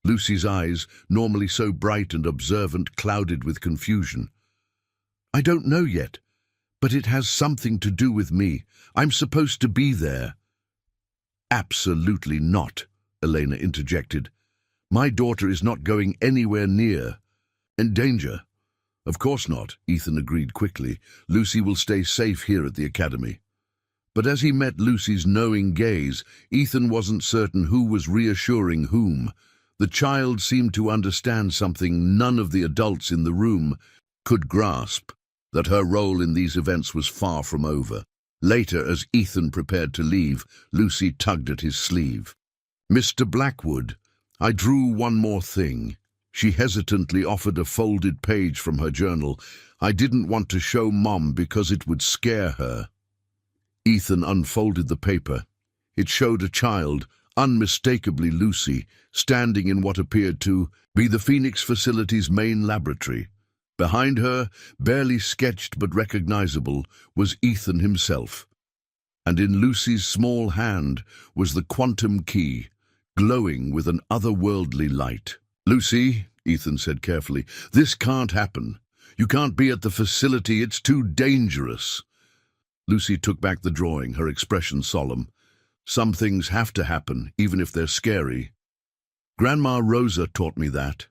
Lucy's eyes, normally so bright and observant, clouded with confusion. "I don't know yet, but it has something to do with me. I'm supposed to be there." "Absolutely not," Elena interjected. "My daughter is not going anywhere near. In danger." "Of course not," Ethan agreed quickly. "Lucy will stay safe here at the academy." But as he met Lucy's knowing gaze, Ethan wasn't certain who was reassuring whom. The child seemed to understand something none of the adults in the room could grasp, that her role in these events was far from over. Later, as Ethan prepared to leave, Lucy tugged at his sleeve. "Mr. Blackwood, I drew one more thing." She hesitantly offered a folded page from her journal. "I didn't want to show Mom because it would scare her." Ethan unfolded the paper. It showed a child, unmistakably Lucy, standing in what appeared to be the Phoenix facility's main laboratory. Behind her, barely sketched but recognizable, was Ethan himself. And in Lucy's small hand was the quantum key, glowing with an otherworldly light. "Lucy," Ethan said carefully, "this can't happen. You can't be at the facility, it's too dangerous." Lucy took back the drawing, her expression solemn. "Some things have to happen, even if they're scary. Grandma Rosa taught me that."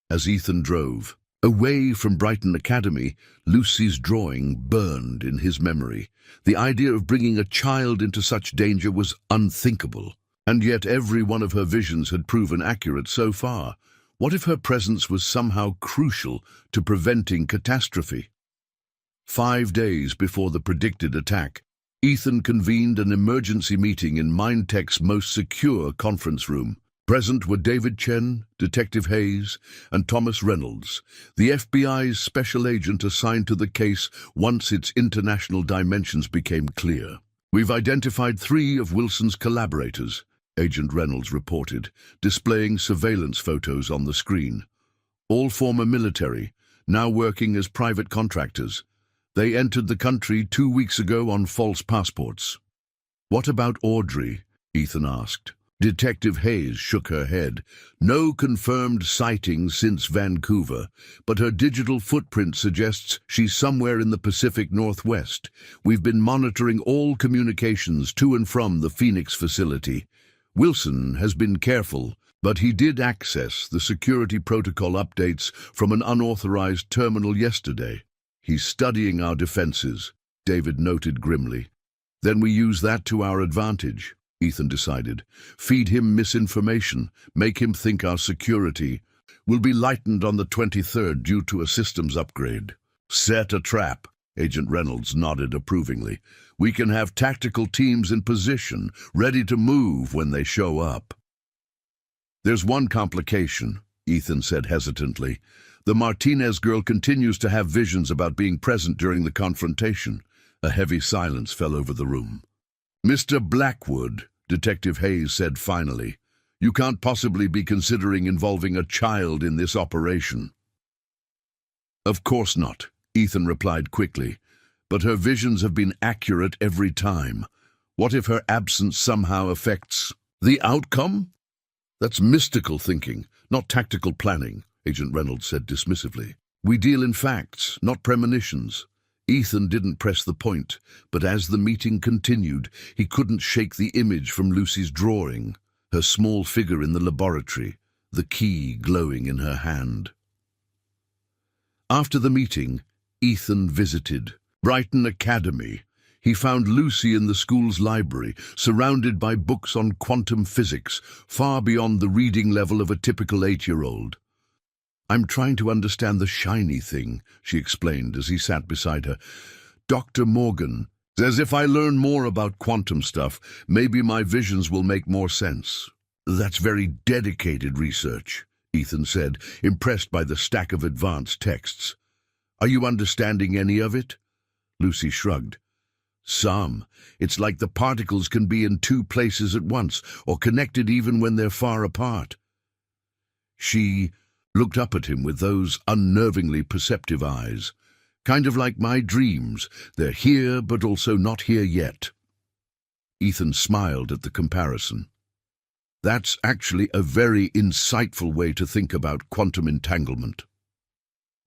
As Ethan drove away from Brighton Academy, Lucy's drawing burned in his memory. The idea of bringing a child into such danger was unthinkable. And yet every one of her visions had proven accurate so far. What if her presence was somehow crucial to preventing catastrophe? 5 days before the predicted attack, Ethan convened an emergency meeting in Mindtech's most secure conference room. Present were David Chen, Detective Hayes, and Thomas Reynolds, the FBI's special agent assigned to the case once its international dimensions became clear. "We've identified 3 of Wilson's collaborators," Agent Reynolds reported, displaying surveillance photos on the screen. "All former military, now working as private contractors. They entered the country 2 weeks ago on false passports." "What about Audrey?" Ethan asked. Detective Hayes shook her head. "No confirmed sightings since Vancouver, but her digital footprint suggests she's somewhere in the Pacific Northwest. We've been monitoring all communications to and from the Phoenix facility. Wilson has been careful, but he did access the security protocol updates from an unauthorized terminal yesterday." "He's studying our defenses," David noted grimly. "Then we use that to our advantage," Ethan decided. "Feed him misinformation, make him think our security will be lightened on the 23rd due to a systems upgrade." "Set a trap," Agent Reynolds nodded approvingly. "We can have tactical teams in position, ready to move when they show up." "There's one complication," Ethan said hesitantly. "The Martinez girl continues to have visions about being present during the confrontation." A heavy silence fell over the room. "Mr. Blackwood," Detective Hayes said finally, "you can't possibly be considering involving a child in this operation." "Of course not," Ethan replied quickly. "But her visions have been accurate every time. What if her absence somehow affects the outcome?" "That's mystical thinking, not tactical planning," Agent Reynolds said dismissively. "We deal in facts, not premonitions." Ethan didn't press the point, but as the meeting continued, he couldn't shake the image from Lucy's drawing, her small figure in the laboratory, the key glowing in her hand. After the meeting, Ethan visited Brighton Academy. He found Lucy in the school's library, surrounded by books on quantum physics, far beyond the reading level of a typical 8-year-old. "I'm trying to understand the shiny thing," she explained as he sat beside her. "Dr. Morgan says if I learn more about quantum stuff, maybe my visions will make more sense." "That's very dedicated research," Ethan said, impressed by the stack of advanced texts. "Are you understanding any of it?" Lucy shrugged. "Some. It's like the particles can be in 2 places at once, or connected even when they're far apart." She looked up at him with those unnervingly perceptive eyes. "Kind of like my dreams. They're here, but also not here yet." Ethan smiled at the comparison. That's actually a very insightful way to think about quantum entanglement.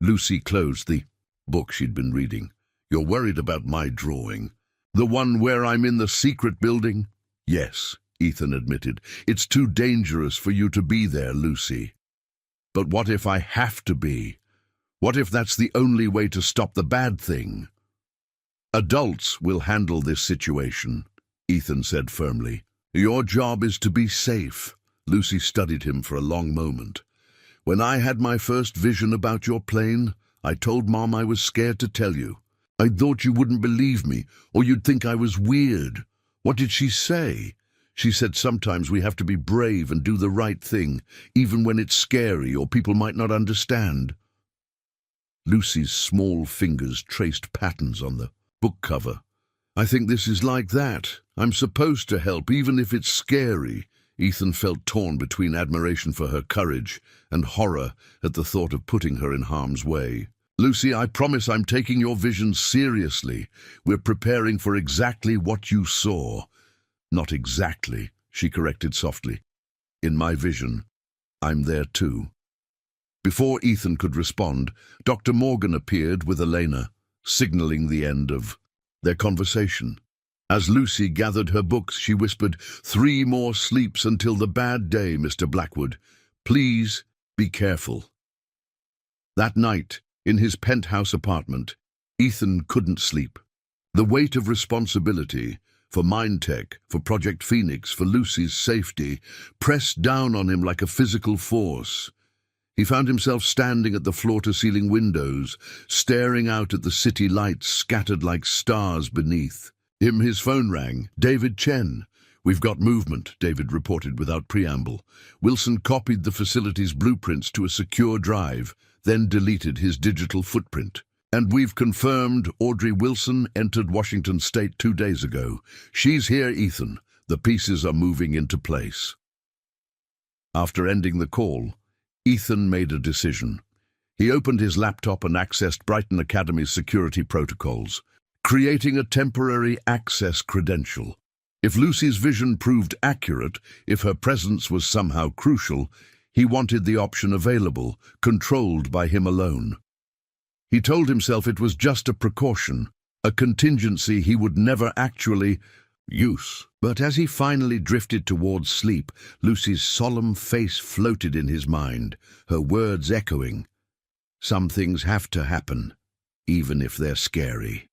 Lucy closed the book she'd been reading. You're worried about my drawing? The one where I'm in the secret building? Yes, Ethan admitted. It's too dangerous for you to be there, Lucy. But what if I have to be? What if that's the only way to stop the bad thing? Adults will handle this situation, Ethan said firmly. Your job is to be safe. Lucy studied him for a long moment. When I had my first vision about your plane, I told Mom I was scared to tell you. I thought you wouldn't believe me, or you'd think I was weird. What did she say? She said sometimes we have to be brave and do the right thing, even when it's scary or people might not understand. Lucy's small fingers traced patterns on the book cover. I think this is like that. I'm supposed to help, even if it's scary. Ethan felt torn between admiration for her courage and horror at the thought of putting her in harm's way. Lucy, I promise I'm taking your vision seriously. We're preparing for exactly what you saw. Not exactly, she corrected softly. In my vision, I'm there too. Before Ethan could respond, Dr. Morgan appeared with Elena, signaling the end of their conversation. As Lucy gathered her books, she whispered, 3 more sleeps until the bad day, Mr. Blackwood. Please be careful. That night, in his penthouse apartment, Ethan couldn't sleep. The weight of responsibility for Mindtech, for Project Phoenix, for Lucy's safety, pressed down on him like a physical force. He found himself standing at the floor-to-ceiling windows, staring out at the city lights scattered like stars beneath. His phone rang. David Chen. We've got movement, David reported without preamble. Wilson copied the facility's blueprints to a secure drive, then deleted his digital footprint. And we've confirmed Audrey Wilson entered Washington State 2 days ago. She's here, Ethan. The pieces are moving into place. After ending the call, Ethan made a decision. He opened his laptop and accessed Brighton Academy's security protocols, creating a temporary access credential. If Lucy's vision proved accurate, if her presence was somehow crucial, he wanted the option available, controlled by him alone. He told himself it was just a precaution, a contingency he would never actually use. But as he finally drifted towards sleep, Lucy's solemn face floated in his mind, her words echoing. Some things have to happen, even if they're scary.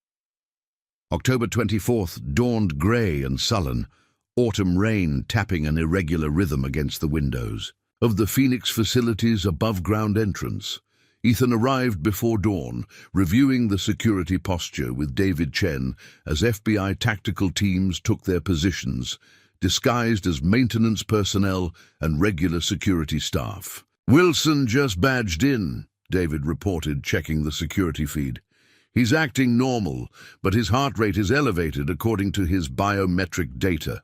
October 24th dawned grey and sullen, autumn rain tapping an irregular rhythm against the windows. Of the Phoenix facility's above-ground entrance, Ethan arrived before dawn, reviewing the security posture with David Chen as FBI tactical teams took their positions, disguised as maintenance personnel and regular security staff. Wilson just badged in, David reported, checking the security feed. He's acting normal, but his heart rate is elevated according to his biometric data.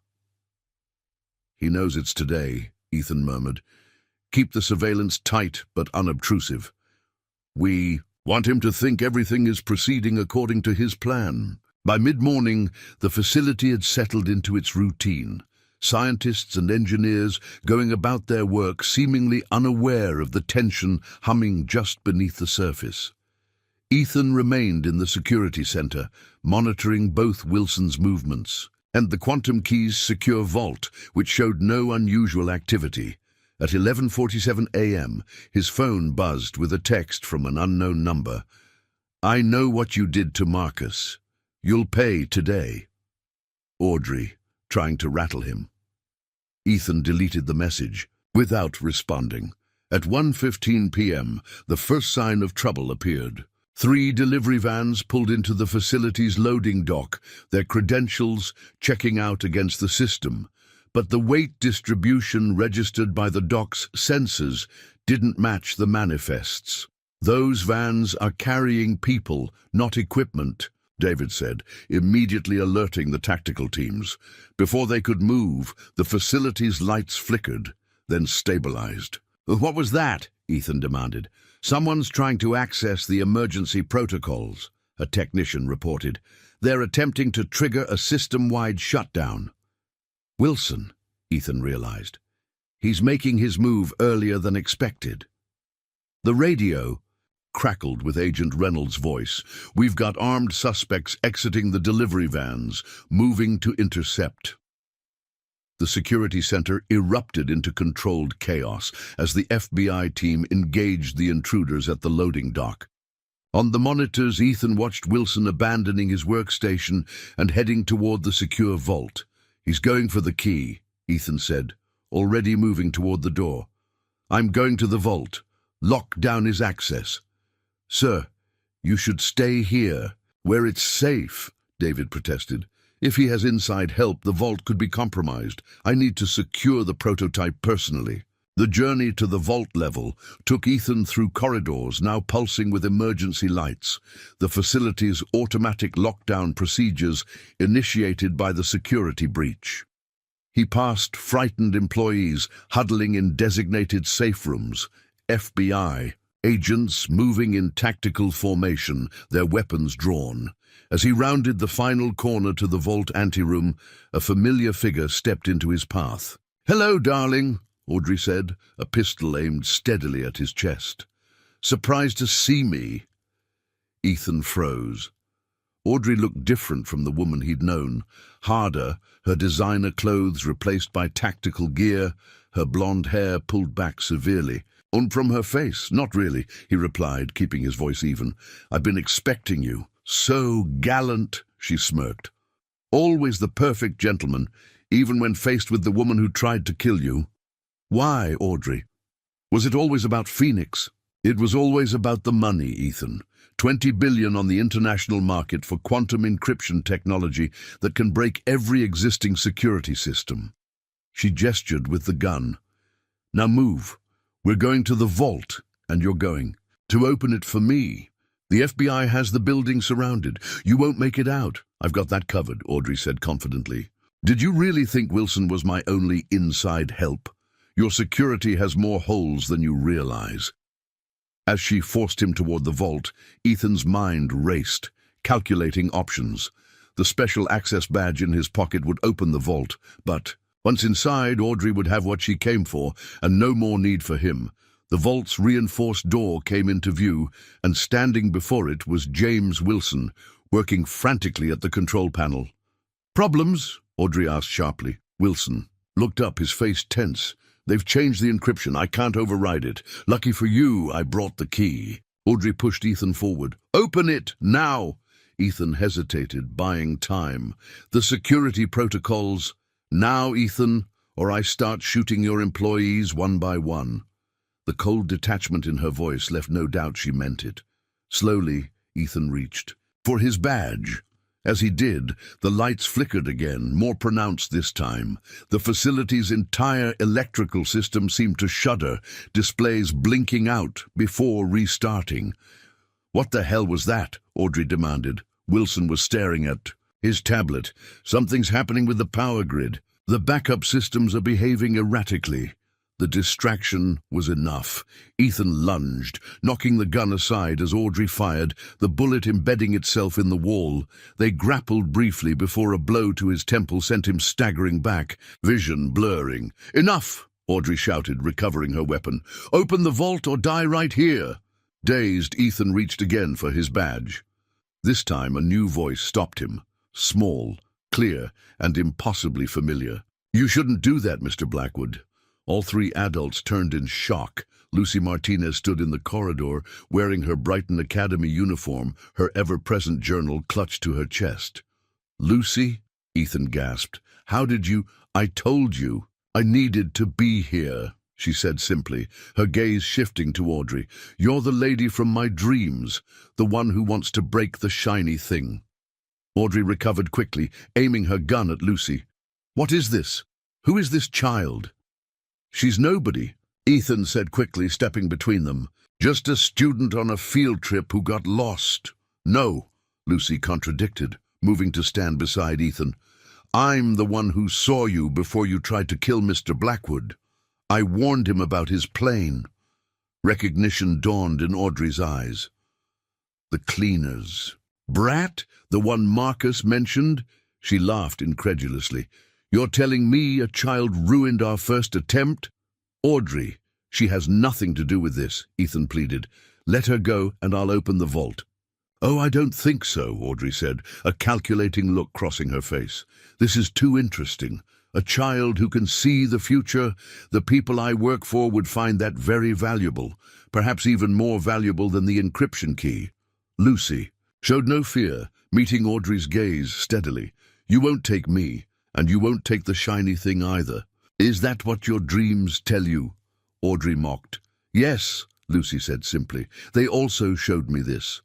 He knows it's today, Ethan murmured. Keep the surveillance tight but unobtrusive. We want him to think everything is proceeding according to his plan. By mid-morning, the facility had settled into its routine. Scientists and engineers going about their work seemingly unaware of the tension humming just beneath the surface. Ethan remained in the security center, monitoring both Wilson's movements and the Quantum Key's secure vault, which showed no unusual activity. At 11:47 a.m., his phone buzzed with a text from an unknown number. I know what you did to Marcus. You'll pay today. Audrey, trying to rattle him. Ethan deleted the message, without responding. At 1:15 p.m., the first sign of trouble appeared. 3 delivery vans pulled into the facility's loading dock, their credentials checking out against the system. But the weight distribution registered by the dock's sensors didn't match the manifests. Those vans are carrying people, not equipment, David said, immediately alerting the tactical teams. Before they could move, the facility's lights flickered, then stabilized. What was that? Ethan demanded. Someone's trying to access the emergency protocols, a technician reported. They're attempting to trigger a system-wide shutdown. Wilson, Ethan realized. He's making his move earlier than expected. The radio crackled with Agent Reynolds' voice. We've got armed suspects exiting the delivery vans, moving to intercept. The security center erupted into controlled chaos as the FBI team engaged the intruders at the loading dock. On the monitors, Ethan watched Wilson abandoning his workstation and heading toward the secure vault. He's going for the key, Ethan said, already moving toward the door. I'm going to the vault. Lock down his access. Sir, you should stay here, where it's safe, David protested. If he has inside help, the vault could be compromised. I need to secure the prototype personally. The journey to the vault level took Ethan through corridors now pulsing with emergency lights, the facility's automatic lockdown procedures initiated by the security breach. He passed frightened employees huddling in designated safe rooms, FBI agents moving in tactical formation, their weapons drawn. As he rounded the final corner to the vault anteroom, a familiar figure stepped into his path. "Hello, darling," Audrey said, a pistol aimed steadily at his chest. "Surprised to see me?" Ethan froze. Audrey looked different from the woman he'd known. Harder, her designer clothes replaced by tactical gear, her blonde hair pulled back severely. "And from her face, not really," he replied, keeping his voice even. "I've been expecting you." "So gallant," she smirked. "Always the perfect gentleman, even when faced with the woman who tried to kill you." "Why, Audrey? Was it always about Phoenix?" "It was always about the money, Ethan. 20 billion on the international market for quantum encryption technology that can break every existing security system." She gestured with the gun. "Now move. We're going to the vault, and you're going to open it for me. The FBI has the building surrounded. You won't make it out." "I've got that covered," Audrey said confidently. "Did you really think Wilson was my only inside help? Your security has more holes than you realize." As she forced him toward the vault, Ethan's mind raced, calculating options. The special access badge in his pocket would open the vault, but once inside, Audrey would have what she came for, and no more need for him. The vault's reinforced door came into view, and standing before it was James Wilson, working frantically at the control panel. "Problems?" Audrey asked sharply. Wilson looked up, his face tense. "They've changed the encryption. I can't override it. Lucky for you, I brought the key." Audrey pushed Ethan forward. "Open it, now!" Ethan hesitated, buying time. "The security protocols. Now, Ethan, or I start shooting your employees one by one." The cold detachment in her voice left no doubt she meant it. Slowly, Ethan reached for his badge. As he did, the lights flickered again, more pronounced this time. The facility's entire electrical system seemed to shudder, displays blinking out before restarting. "What the hell was that?" Audrey demanded. Wilson was staring at his tablet. "Something's happening with the power grid. The backup systems are behaving erratically." The distraction was enough. Ethan lunged, knocking the gun aside as Audrey fired, the bullet embedding itself in the wall. They grappled briefly before a blow to his temple sent him staggering back, vision blurring. "Enough!" Audrey shouted, recovering her weapon. "Open the vault or die right here!" Dazed, Ethan reached again for his badge. This time a new voice stopped him, small, clear, and impossibly familiar. "You shouldn't do that, Mr. Blackwood." All three adults turned in shock. Lucy Martinez stood in the corridor, wearing her Brighton Academy uniform, her ever-present journal clutched to her chest. "Lucy?" Ethan gasped. "How did you—" "I told you. I needed to be here," she said simply, her gaze shifting to Audrey. "You're the lady from my dreams, the one who wants to break the shiny thing." Audrey recovered quickly, aiming her gun at Lucy. "What is this? Who is this child?" "She's nobody," Ethan said quickly, stepping between them. "Just a student on a field trip who got lost." "No," Lucy contradicted, moving to stand beside Ethan. "I'm the one who saw you before you tried to kill Mr. Blackwood. I warned him about his plane." Recognition dawned in Audrey's eyes. "The cleaners. Brat? The one Marcus mentioned?" She laughed incredulously. "You're telling me a child ruined our first attempt?" Audrey, she has nothing to do with this, Ethan pleaded. Let her go and I'll open the vault. Oh, I don't think so, Audrey said, a calculating look crossing her face. This is too interesting. A child who can see the future. The people I work for would find that very valuable, perhaps even more valuable than the encryption key. Lucy showed no fear, meeting Audrey's gaze steadily. You won't take me, and you won't take the shiny thing either. Is that what your dreams tell you? Audrey mocked. Yes, Lucy said simply. They also showed me this.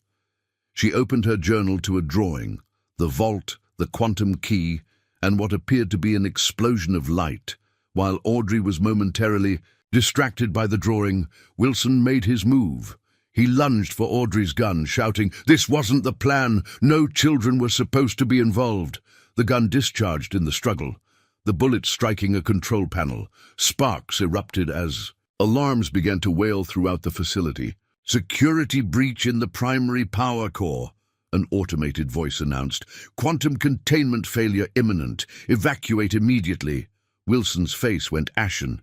She opened her journal to a drawing, the vault, the quantum key, and what appeared to be an explosion of light. While Audrey was momentarily distracted by the drawing, Wilson made his move. He lunged for Audrey's gun, shouting, "This wasn't the plan! No children were supposed to be involved!" The gun discharged in the struggle, the bullet striking a control panel. Sparks erupted as alarms began to wail throughout the facility. "Security breach in the primary power core," an automated voice announced. "Quantum containment failure imminent. Evacuate immediately." Wilson's face went ashen.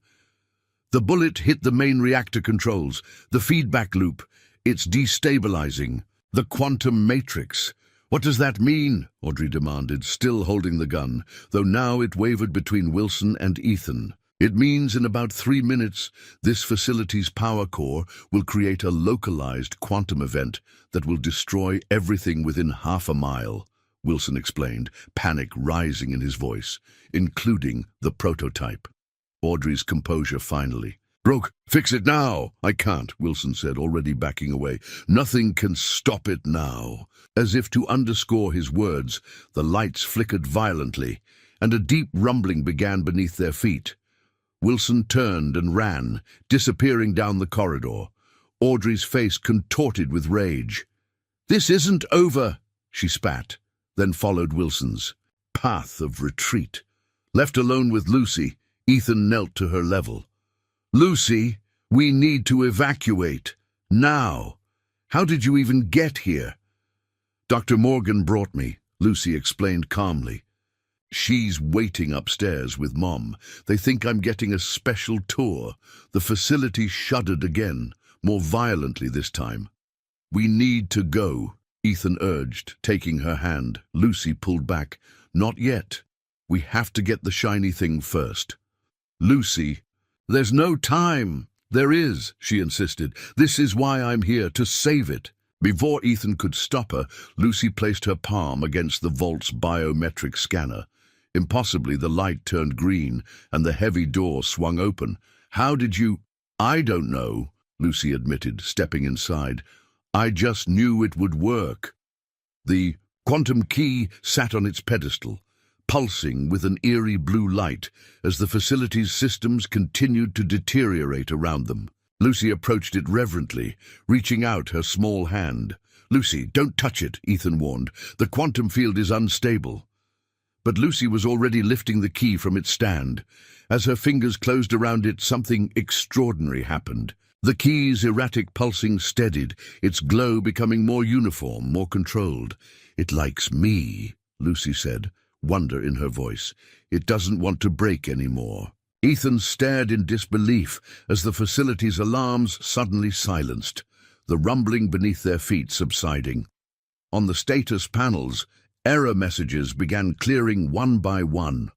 The bullet hit the main reactor controls, the feedback loop. It's destabilizing. The quantum matrix. What does that mean? Audrey demanded, still holding the gun, though now it wavered between Wilson and Ethan. It means in about 3 minutes, this facility's power core will create a localized quantum event that will destroy everything within half a mile, Wilson explained, panic rising in his voice, including the prototype. Audrey's composure finally broke. "Fix it now!" "I can't," Wilson said, already backing away. "Nothing can stop it now." As if to underscore his words, the lights flickered violently, and a deep rumbling began beneath their feet. Wilson turned and ran, disappearing down the corridor. Audrey's face contorted with rage. "This isn't over," she spat, then followed Wilson's path of retreat. Left alone with Lucy, Ethan knelt to her level. "Lucy, we need to evacuate. Now. How did you even get here?" "Dr. Morgan brought me," Lucy explained calmly. "She's waiting upstairs with Mom. They think I'm getting a special tour." The facility shuddered again, more violently this time. "We need to go," Ethan urged, taking her hand. Lucy pulled back. "Not yet. We have to get the shiny thing first." "Lucy, there's no time." "There is," she insisted. "This is why I'm here, to save it." Before Ethan could stop her, Lucy placed her palm against the vault's biometric scanner. Impossibly, the light turned green, and the heavy door swung open. "How did you—" "I don't know," Lucy admitted, stepping inside. "I just knew it would work." The quantum key sat on its pedestal, pulsing with an eerie blue light as the facility's systems continued to deteriorate around them. Lucy approached it reverently, reaching out her small hand. "Lucy, don't touch it," Ethan warned. "The quantum field is unstable." But Lucy was already lifting the key from its stand. As her fingers closed around it, something extraordinary happened. The key's erratic pulsing steadied, its glow becoming more uniform, more controlled. "It likes me," Lucy said, wonder in her voice. "It doesn't want to break anymore." Ethan stared in disbelief as the facility's alarms suddenly silenced, the rumbling beneath their feet subsiding. On the status panels, error messages began clearing one by one.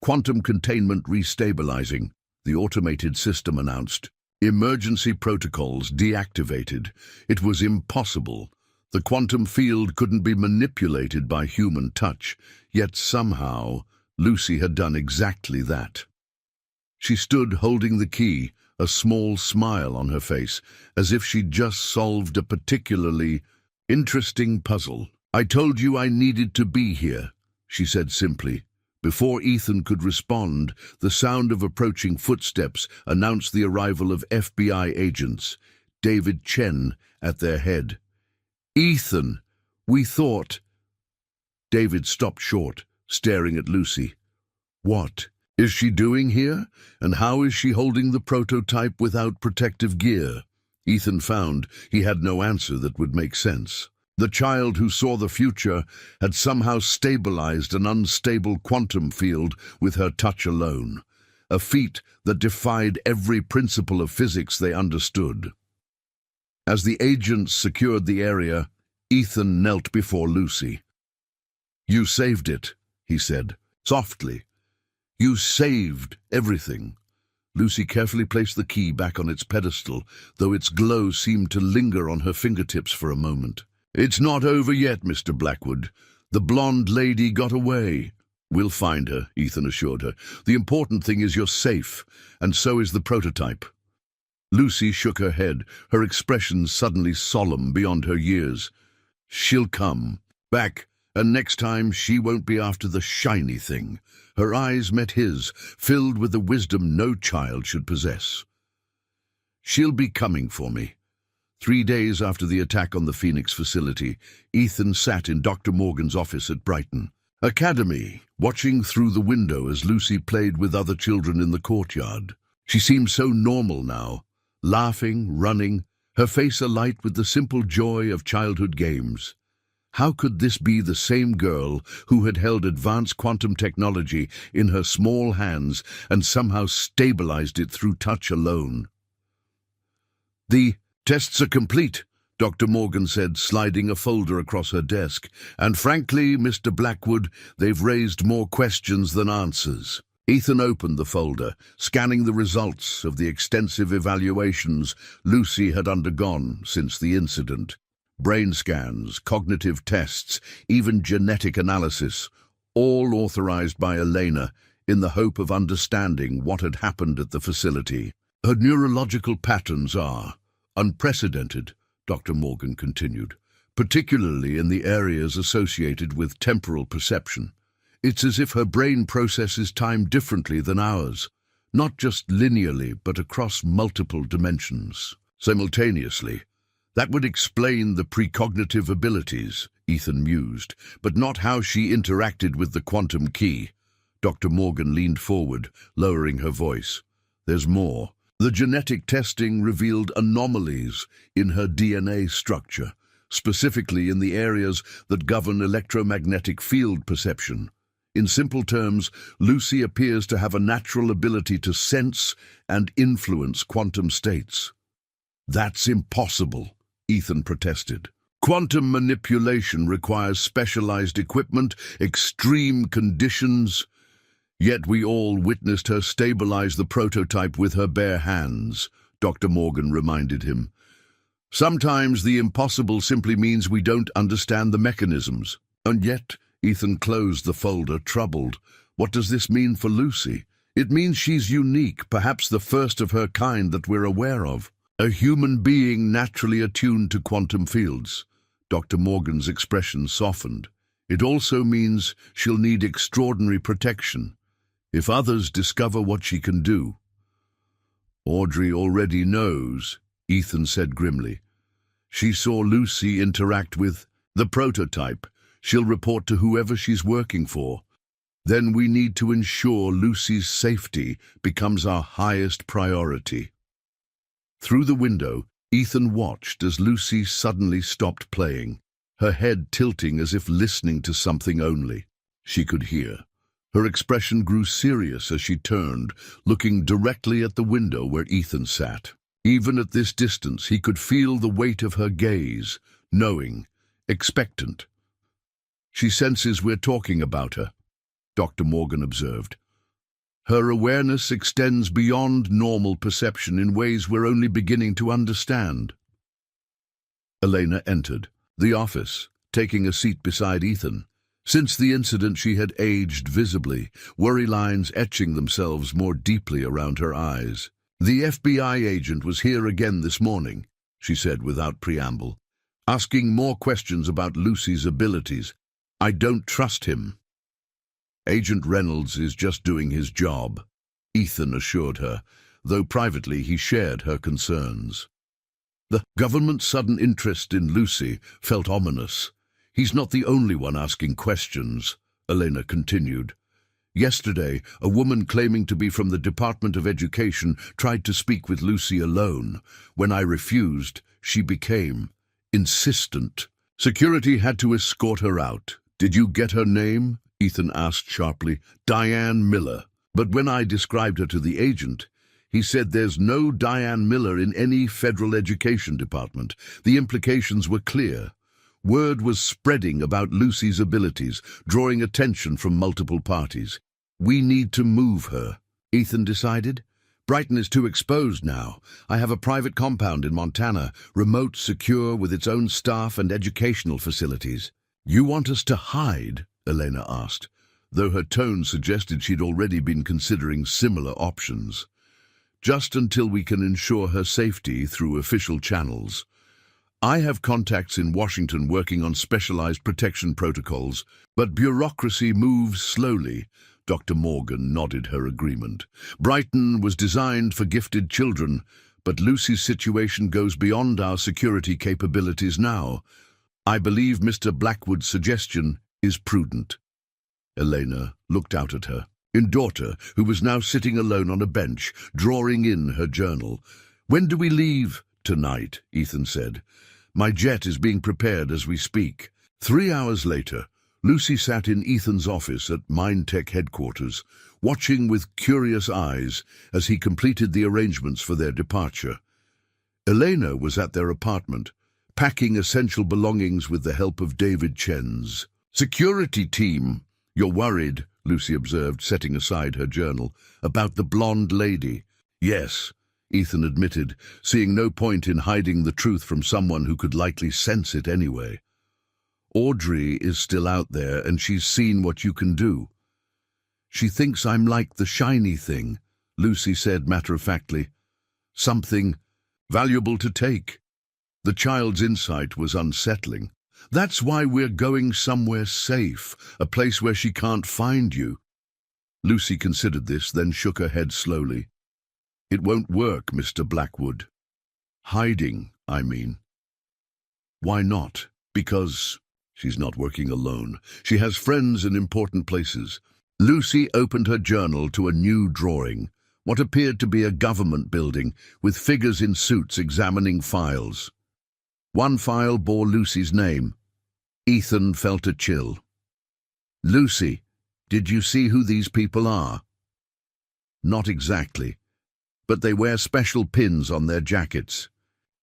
"Quantum containment restabilizing," the automated system announced. "Emergency protocols deactivated." It was impossible. The quantum field couldn't be manipulated by human touch, yet somehow Lucy had done exactly that. She stood holding the key, a small smile on her face, as if she'd just solved a particularly interesting puzzle. "I told you I needed to be here," she said simply. Before Ethan could respond, the sound of approaching footsteps announced the arrival of FBI agents, David Chen at their head. "Ethan, we thought—" David stopped short, staring at Lucy. "What is she doing here? And how is she holding the prototype without protective gear?" Ethan found he had no answer that would make sense. The child who saw the future had somehow stabilized an unstable quantum field with her touch alone. a feat that defied every principle of physics they understood. As the agents secured the area, Ethan knelt before Lucy. "You saved it," he said, softly. "You saved everything." Lucy carefully placed the key back on its pedestal, though its glow seemed to linger on her fingertips for a moment. "It's not over yet, Mr. Blackwood. The blonde lady got away." "We'll find her," Ethan assured her. "The important thing is you're safe, and so is the prototype." Lucy shook her head, her expression suddenly solemn beyond her years. "She'll come back, and next time she won't be after the shiny thing." Her eyes met his, filled with the wisdom no child should possess. "She'll be coming for me." 3 days after the attack on the Phoenix facility, Ethan sat in Dr. Morgan's office at Brighton Academy, watching through the window as Lucy played with other children in the courtyard. She seemed so normal now, laughing, running, her face alight with the simple joy of childhood games. How could this be the same girl who had held advanced quantum technology in her small hands and somehow stabilized it through touch alone? "The tests are complete," Dr. Morgan said, sliding a folder across her desk. "And frankly, Mr. Blackwood, they've raised more questions than answers." Ethan opened the folder, scanning the results of the extensive evaluations Lucy had undergone since the incident. Brain scans, cognitive tests, even genetic analysis, all authorized by Elena in the hope of understanding what had happened at the facility. "Her neurological patterns are unprecedented," Dr. Morgan continued, "particularly in the areas associated with temporal perception. It's as if her brain processes time differently than ours, not just linearly, but across multiple dimensions, simultaneously. That would explain the precognitive abilities," Ethan mused, "but not how she interacted with the quantum key." Dr. Morgan leaned forward, lowering her voice. "There's more. The genetic testing revealed anomalies in her DNA structure, specifically in the areas that govern electromagnetic field perception. In simple terms, Lucy appears to have a natural ability to sense and influence quantum states." "That's impossible," Ethan protested. "Quantum manipulation requires specialized equipment, extreme conditions. Yet we all witnessed her stabilize the prototype with her bare hands," Dr. Morgan reminded him. "Sometimes the impossible simply means we don't understand the mechanisms." "And yet," Ethan closed the folder, troubled, "what does this mean for Lucy?" "It means she's unique, perhaps the first of her kind that we're aware of. A human being naturally attuned to quantum fields." Dr. Morgan's expression softened. "It also means she'll need extraordinary protection if others discover what she can do." "Audrey already knows," Ethan said grimly. "She saw Lucy interact with the prototype. She'll report to whoever she's working for. Then we need to ensure Lucy's safety becomes our highest priority." Through the window, Ethan watched as Lucy suddenly stopped playing, her head tilting as if listening to something only she could hear. Her expression grew serious as she turned, looking directly at the window where Ethan sat. Even at this distance, he could feel the weight of her gaze, knowing, expectant. "She senses we're talking about her," Dr. Morgan observed. "Her awareness extends beyond normal perception in ways we're only beginning to understand." Elena entered the office, taking a seat beside Ethan. Since the incident, she had aged visibly, worry lines etching themselves more deeply around her eyes. "The FBI agent was here again this morning," she said without preamble, "asking more questions about Lucy's abilities. I don't trust him." "Agent Reynolds is just doing his job," Ethan assured her, though privately he shared her concerns. The government's sudden interest in Lucy felt ominous. "He's not the only one asking questions," Elena continued. "Yesterday, a woman claiming to be from the Department of Education tried to speak with Lucy alone. When I refused, she became insistent. Security had to escort her out." "Did you get her name?" Ethan asked sharply. "Diane Miller." But when I described her to the agent, he said there's no Diane Miller in any federal education department. The implications were clear. Word was spreading about Lucy's abilities, drawing attention from multiple parties. We need to move her, Ethan decided. Brighton is too exposed now. I have a private compound in Montana, remote, secure, with its own staff and educational facilities. You want us to hide? Elena asked, though her tone suggested she'd already been considering similar options. Just until we can ensure her safety through official channels. I have contacts in Washington working on specialized protection protocols, but bureaucracy moves slowly. Dr. Morgan nodded her agreement. Brighton was designed for gifted children, but Lucy's situation goes beyond our security capabilities now. I believe Mr. Blackwood's suggestion is prudent. Elena looked out at her daughter, who was now sitting alone on a bench, drawing in her journal. When do we leave? Tonight, Ethan said. My jet is being prepared as we speak. 3 hours later, Lucy sat in Ethan's office at Mindtech headquarters, watching with curious eyes as he completed the arrangements for their departure. Elena was at their apartment, packing essential belongings with the help of David Chen's security team. You're worried, Lucy observed, setting aside her journal, about the blonde lady. Yes, Ethan admitted, seeing no point in hiding the truth from someone who could likely sense it anyway. Audrey is still out there, and she's seen what you can do. She thinks I'm like the shiny thing, Lucy said matter-of-factly. Something valuable to take. The child's insight was unsettling. That's why we're going somewhere safe, a place where she can't find you. Lucy considered this, then shook her head slowly. It won't work, Mr. Blackwood. Hiding, I mean. Why not? Because she's not working alone. She has friends in important places. Lucy opened her journal to a new drawing, what appeared to be a government building, with figures in suits examining files. One file bore Lucy's name. Ethan felt a chill. Lucy, did you see who these people are? Not exactly, but they wear special pins on their jackets.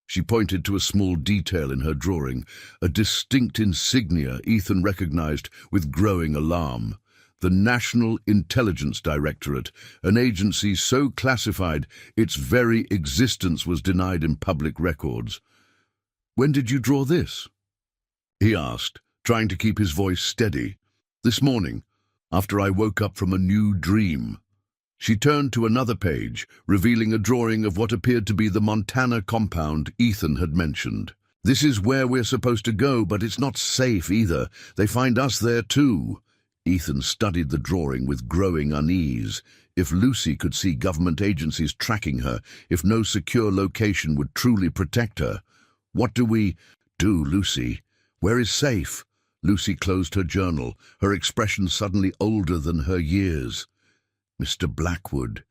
She pointed to a small detail in her drawing, a distinct insignia Ethan recognized with growing alarm. The National Intelligence Directorate, an agency so classified its very existence was denied in public records. When did you draw this? He asked, trying to keep his voice steady. This morning, after I woke up from a new dream. She turned to another page, revealing a drawing of what appeared to be the Montana compound Ethan had mentioned. This is where we're supposed to go, but it's not safe either. They find us there too. Ethan studied the drawing with growing unease. If Lucy could see government agencies tracking her, if no secure location would truly protect her. What do we do, Lucy? Where is safe? Lucy closed her journal, her expression suddenly older than her years. Mr. Blackwood,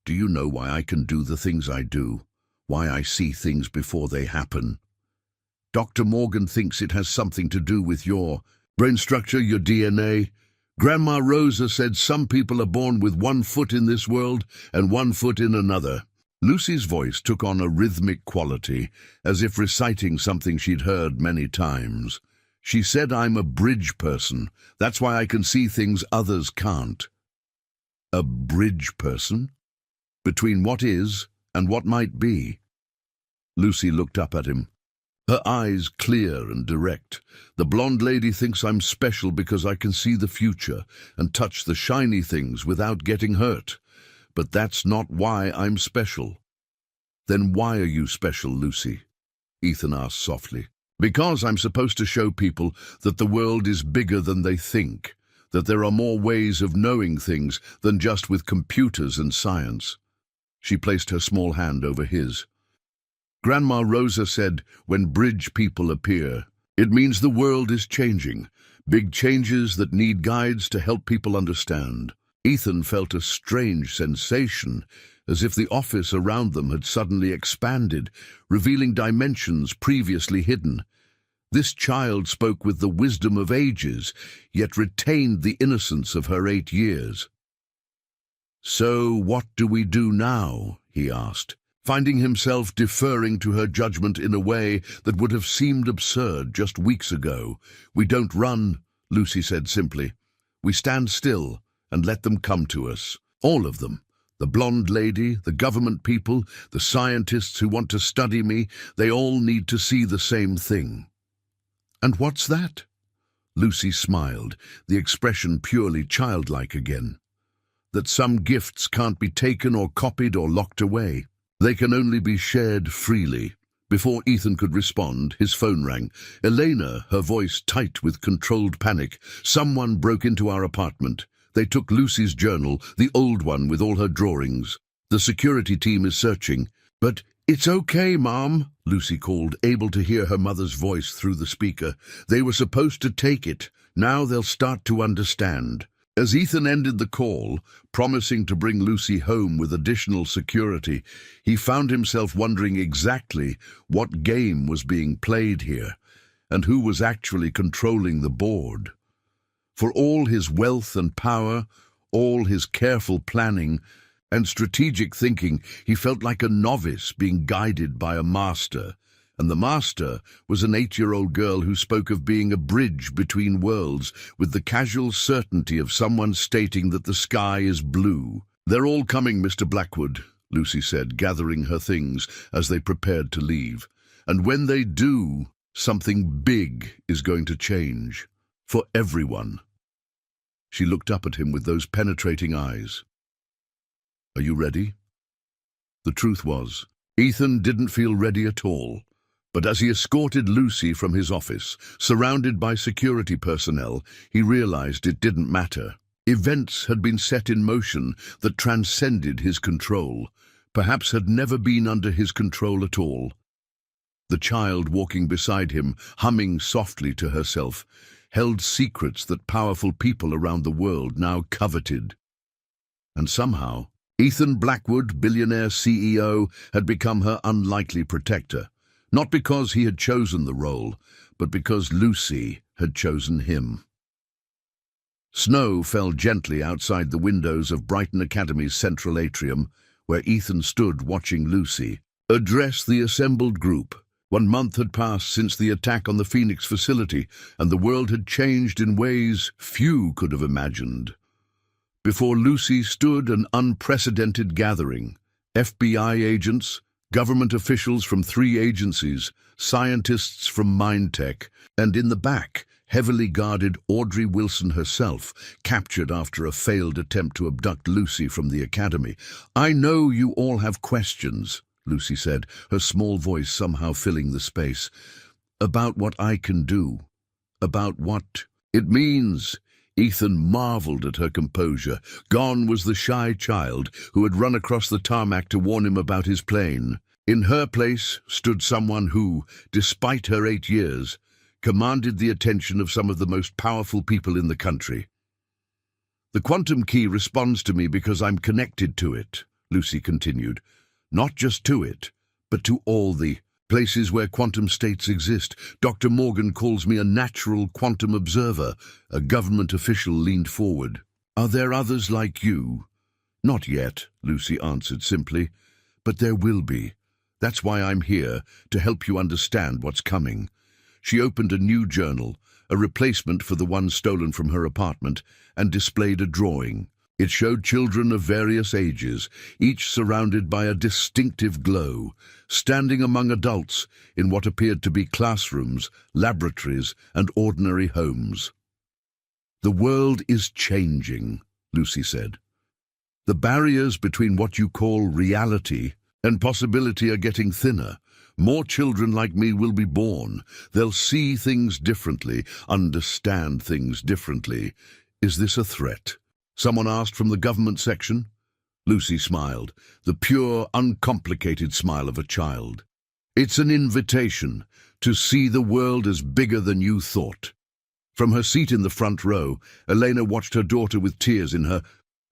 do you know why I can do the things I do? Why I see things before they happen? Dr. Morgan thinks it has something to do with your brain structure, your DNA. Grandma Rosa said some people are born with 1 foot in this world and 1 foot in another. Lucy's voice took on a rhythmic quality, as if reciting something she'd heard many times. She said I'm a bridge person. That's why I can see things others can't. A bridge person? Between what is and what might be? Lucy looked up at him, her eyes clear and direct. The blonde lady thinks I'm special because I can see the future and touch the shiny things without getting hurt. But that's not why I'm special. Then why are you special, Lucy? Ethan asked softly. Because I'm supposed to show people that the world is bigger than they think, that there are more ways of knowing things than just with computers and science. She placed her small hand over his. Grandma Rosa said, when bridge people appear, it means the world is changing, big changes that need guides to help people understand. Ethan felt a strange sensation, as if the office around them had suddenly expanded, revealing dimensions previously hidden. This child spoke with the wisdom of ages, yet retained the innocence of her 8 years. "So what do we do now?" he asked, finding himself deferring to her judgment in a way that would have seemed absurd just weeks ago. "We don't run," Lucy said simply. "We stand still and let them come to us. All of them. The blonde lady, the government people, the scientists who want to study me, they all need to see the same thing." "And what's that?" Lucy smiled, the expression purely childlike again. "That some gifts can't be taken or copied or locked away. They can only be shared freely." Before Ethan could respond, his phone rang. "Elena," her voice tight with controlled panic. "Someone broke into our apartment. They took Lucy's journal, the old one with all her drawings. The security team is searching." "But it's okay, Mom," Lucy called, able to hear her mother's voice through the speaker. "They were supposed to take it. Now they'll start to understand." As Ethan ended the call, promising to bring Lucy home with additional security, he found himself wondering exactly what game was being played here, and who was actually controlling the board. For all his wealth and power, all his careful planning and strategic thinking, he felt like a novice being guided by a master. And the master was an 8-year-old girl who spoke of being a bridge between worlds with the casual certainty of someone stating that the sky is blue. "They're all coming, Mr. Blackwood," Lucy said, gathering her things as they prepared to leave. "And when they do, something big is going to change. For everyone." She looked up at him with those penetrating eyes. "Are you ready?" The truth was, Ethan didn't feel ready at all. But as he escorted Lucy from his office, surrounded by security personnel, he realized it didn't matter. Events had been set in motion that transcended his control, perhaps had never been under his control at all. The child walking beside him, humming softly to herself, held secrets that powerful people around the world now coveted. And somehow, Ethan Blackwood, billionaire CEO, had become her unlikely protector. Not because he had chosen the role, but because Lucy had chosen him. Snow fell gently outside the windows of Brighton Academy's central atrium, where Ethan stood watching Lucy address the assembled group. 1 month had passed since the attack on the Phoenix facility, and the world had changed in ways few could have imagined. Before Lucy stood an unprecedented gathering. FBI agents, government officials from 3 agencies, scientists from Mindtech, and in the back, heavily guarded Audrey Wilson herself, captured after a failed attempt to abduct Lucy from the academy. "I know you all have questions," Lucy said, her small voice somehow filling the space. "About what I can do. About what it means." Ethan marveled at her composure. Gone was the shy child who had run across the tarmac to warn him about his plane. In her place stood someone who, despite her 8 years, commanded the attention of some of the most powerful people in the country. "The quantum key responds to me because I'm connected to it," Lucy continued. "Not just to it, but to all the places where quantum states exist. Dr. Morgan calls me a natural quantum observer." A government official leaned forward. "Are there others like you?" "Not yet," Lucy answered simply. "But there will be. That's why I'm here, to help you understand what's coming." She opened a new journal, a replacement for the one stolen from her apartment, and displayed a drawing. It showed children of various ages, each surrounded by a distinctive glow, standing among adults in what appeared to be classrooms, laboratories, and ordinary homes. "The world is changing," Lucy said. "The barriers between what you call reality and possibility are getting thinner. More children like me will be born. They'll see things differently, understand things differently. Is this a threat?" someone asked from the government section. Lucy smiled, the pure, uncomplicated smile of a child. "It's an invitation to see the world as bigger than you thought." From her seat in the front row, Elena watched her daughter with tears in her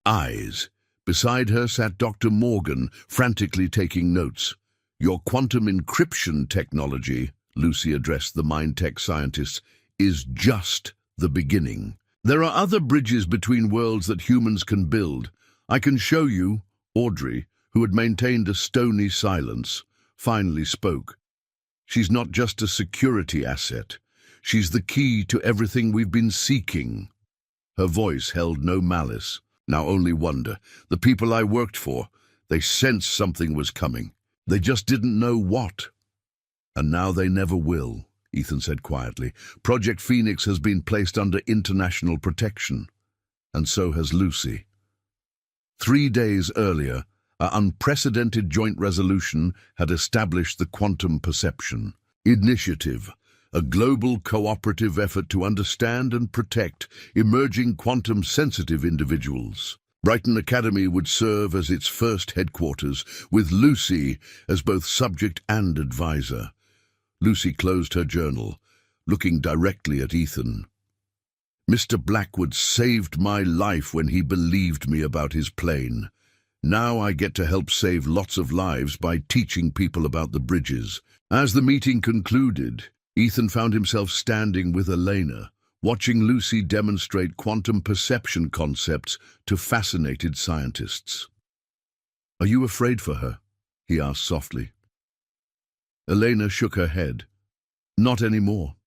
eyes. Beside her sat Dr. Morgan, frantically taking notes. "Your quantum encryption technology," Lucy addressed the Mindtech scientists, "is just the beginning. There are other bridges between worlds that humans can build, "I can show you." Audrey, who had maintained a stony silence, finally spoke. "She's not just a security asset. She's the key to everything we've been seeking." Her voice held no malice, now only wonder. "The people I worked for, they sensed something was coming. They just didn't know what. And now they never will," Ethan said quietly. "Project Phoenix has been placed under international protection, and so has Lucy." 3 days earlier, an unprecedented joint resolution had established the Quantum Perception Initiative, a global cooperative effort to understand and protect emerging quantum-sensitive individuals. Brighton Academy would serve as its first headquarters, with Lucy as both subject and advisor. Lucy closed her journal, looking directly at Ethan. "Mr. Blackwood saved my life when he believed me about his plane. Now I get to help save lots of lives by teaching people about the bridges." As the meeting concluded, Ethan found himself standing with Elena, watching Lucy demonstrate quantum perception concepts to fascinated scientists. "Are you afraid for her?" he asked softly. Elena shook her head. "Not anymore.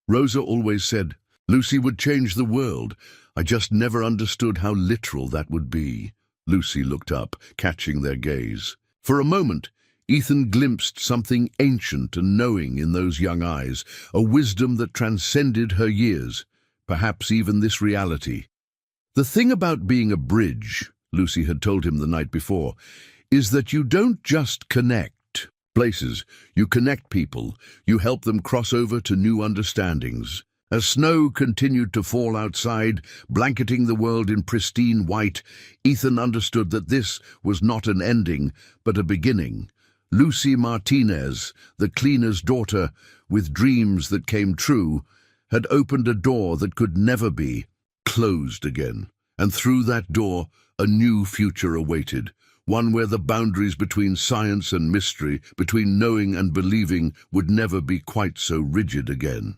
Rosa always said Lucy would change the world. I just never understood how literal that would be." Lucy looked up, catching their gaze. For a moment, Ethan glimpsed something ancient and knowing in those young eyes, a wisdom that transcended her years, perhaps even this reality. "The thing about being a bridge," Lucy had told him the night before, "is that you don't just connect places, you connect people, you help them cross over to new understandings." As snow continued to fall outside, blanketing the world in pristine white, Ethan understood that this was not an ending, but a beginning. Lucy Martinez, the cleaner's daughter, with dreams that came true, had opened a door that could never be closed again. And through that door, a new future awaited, one where the boundaries between science and mystery, between knowing and believing, would never be quite so rigid again.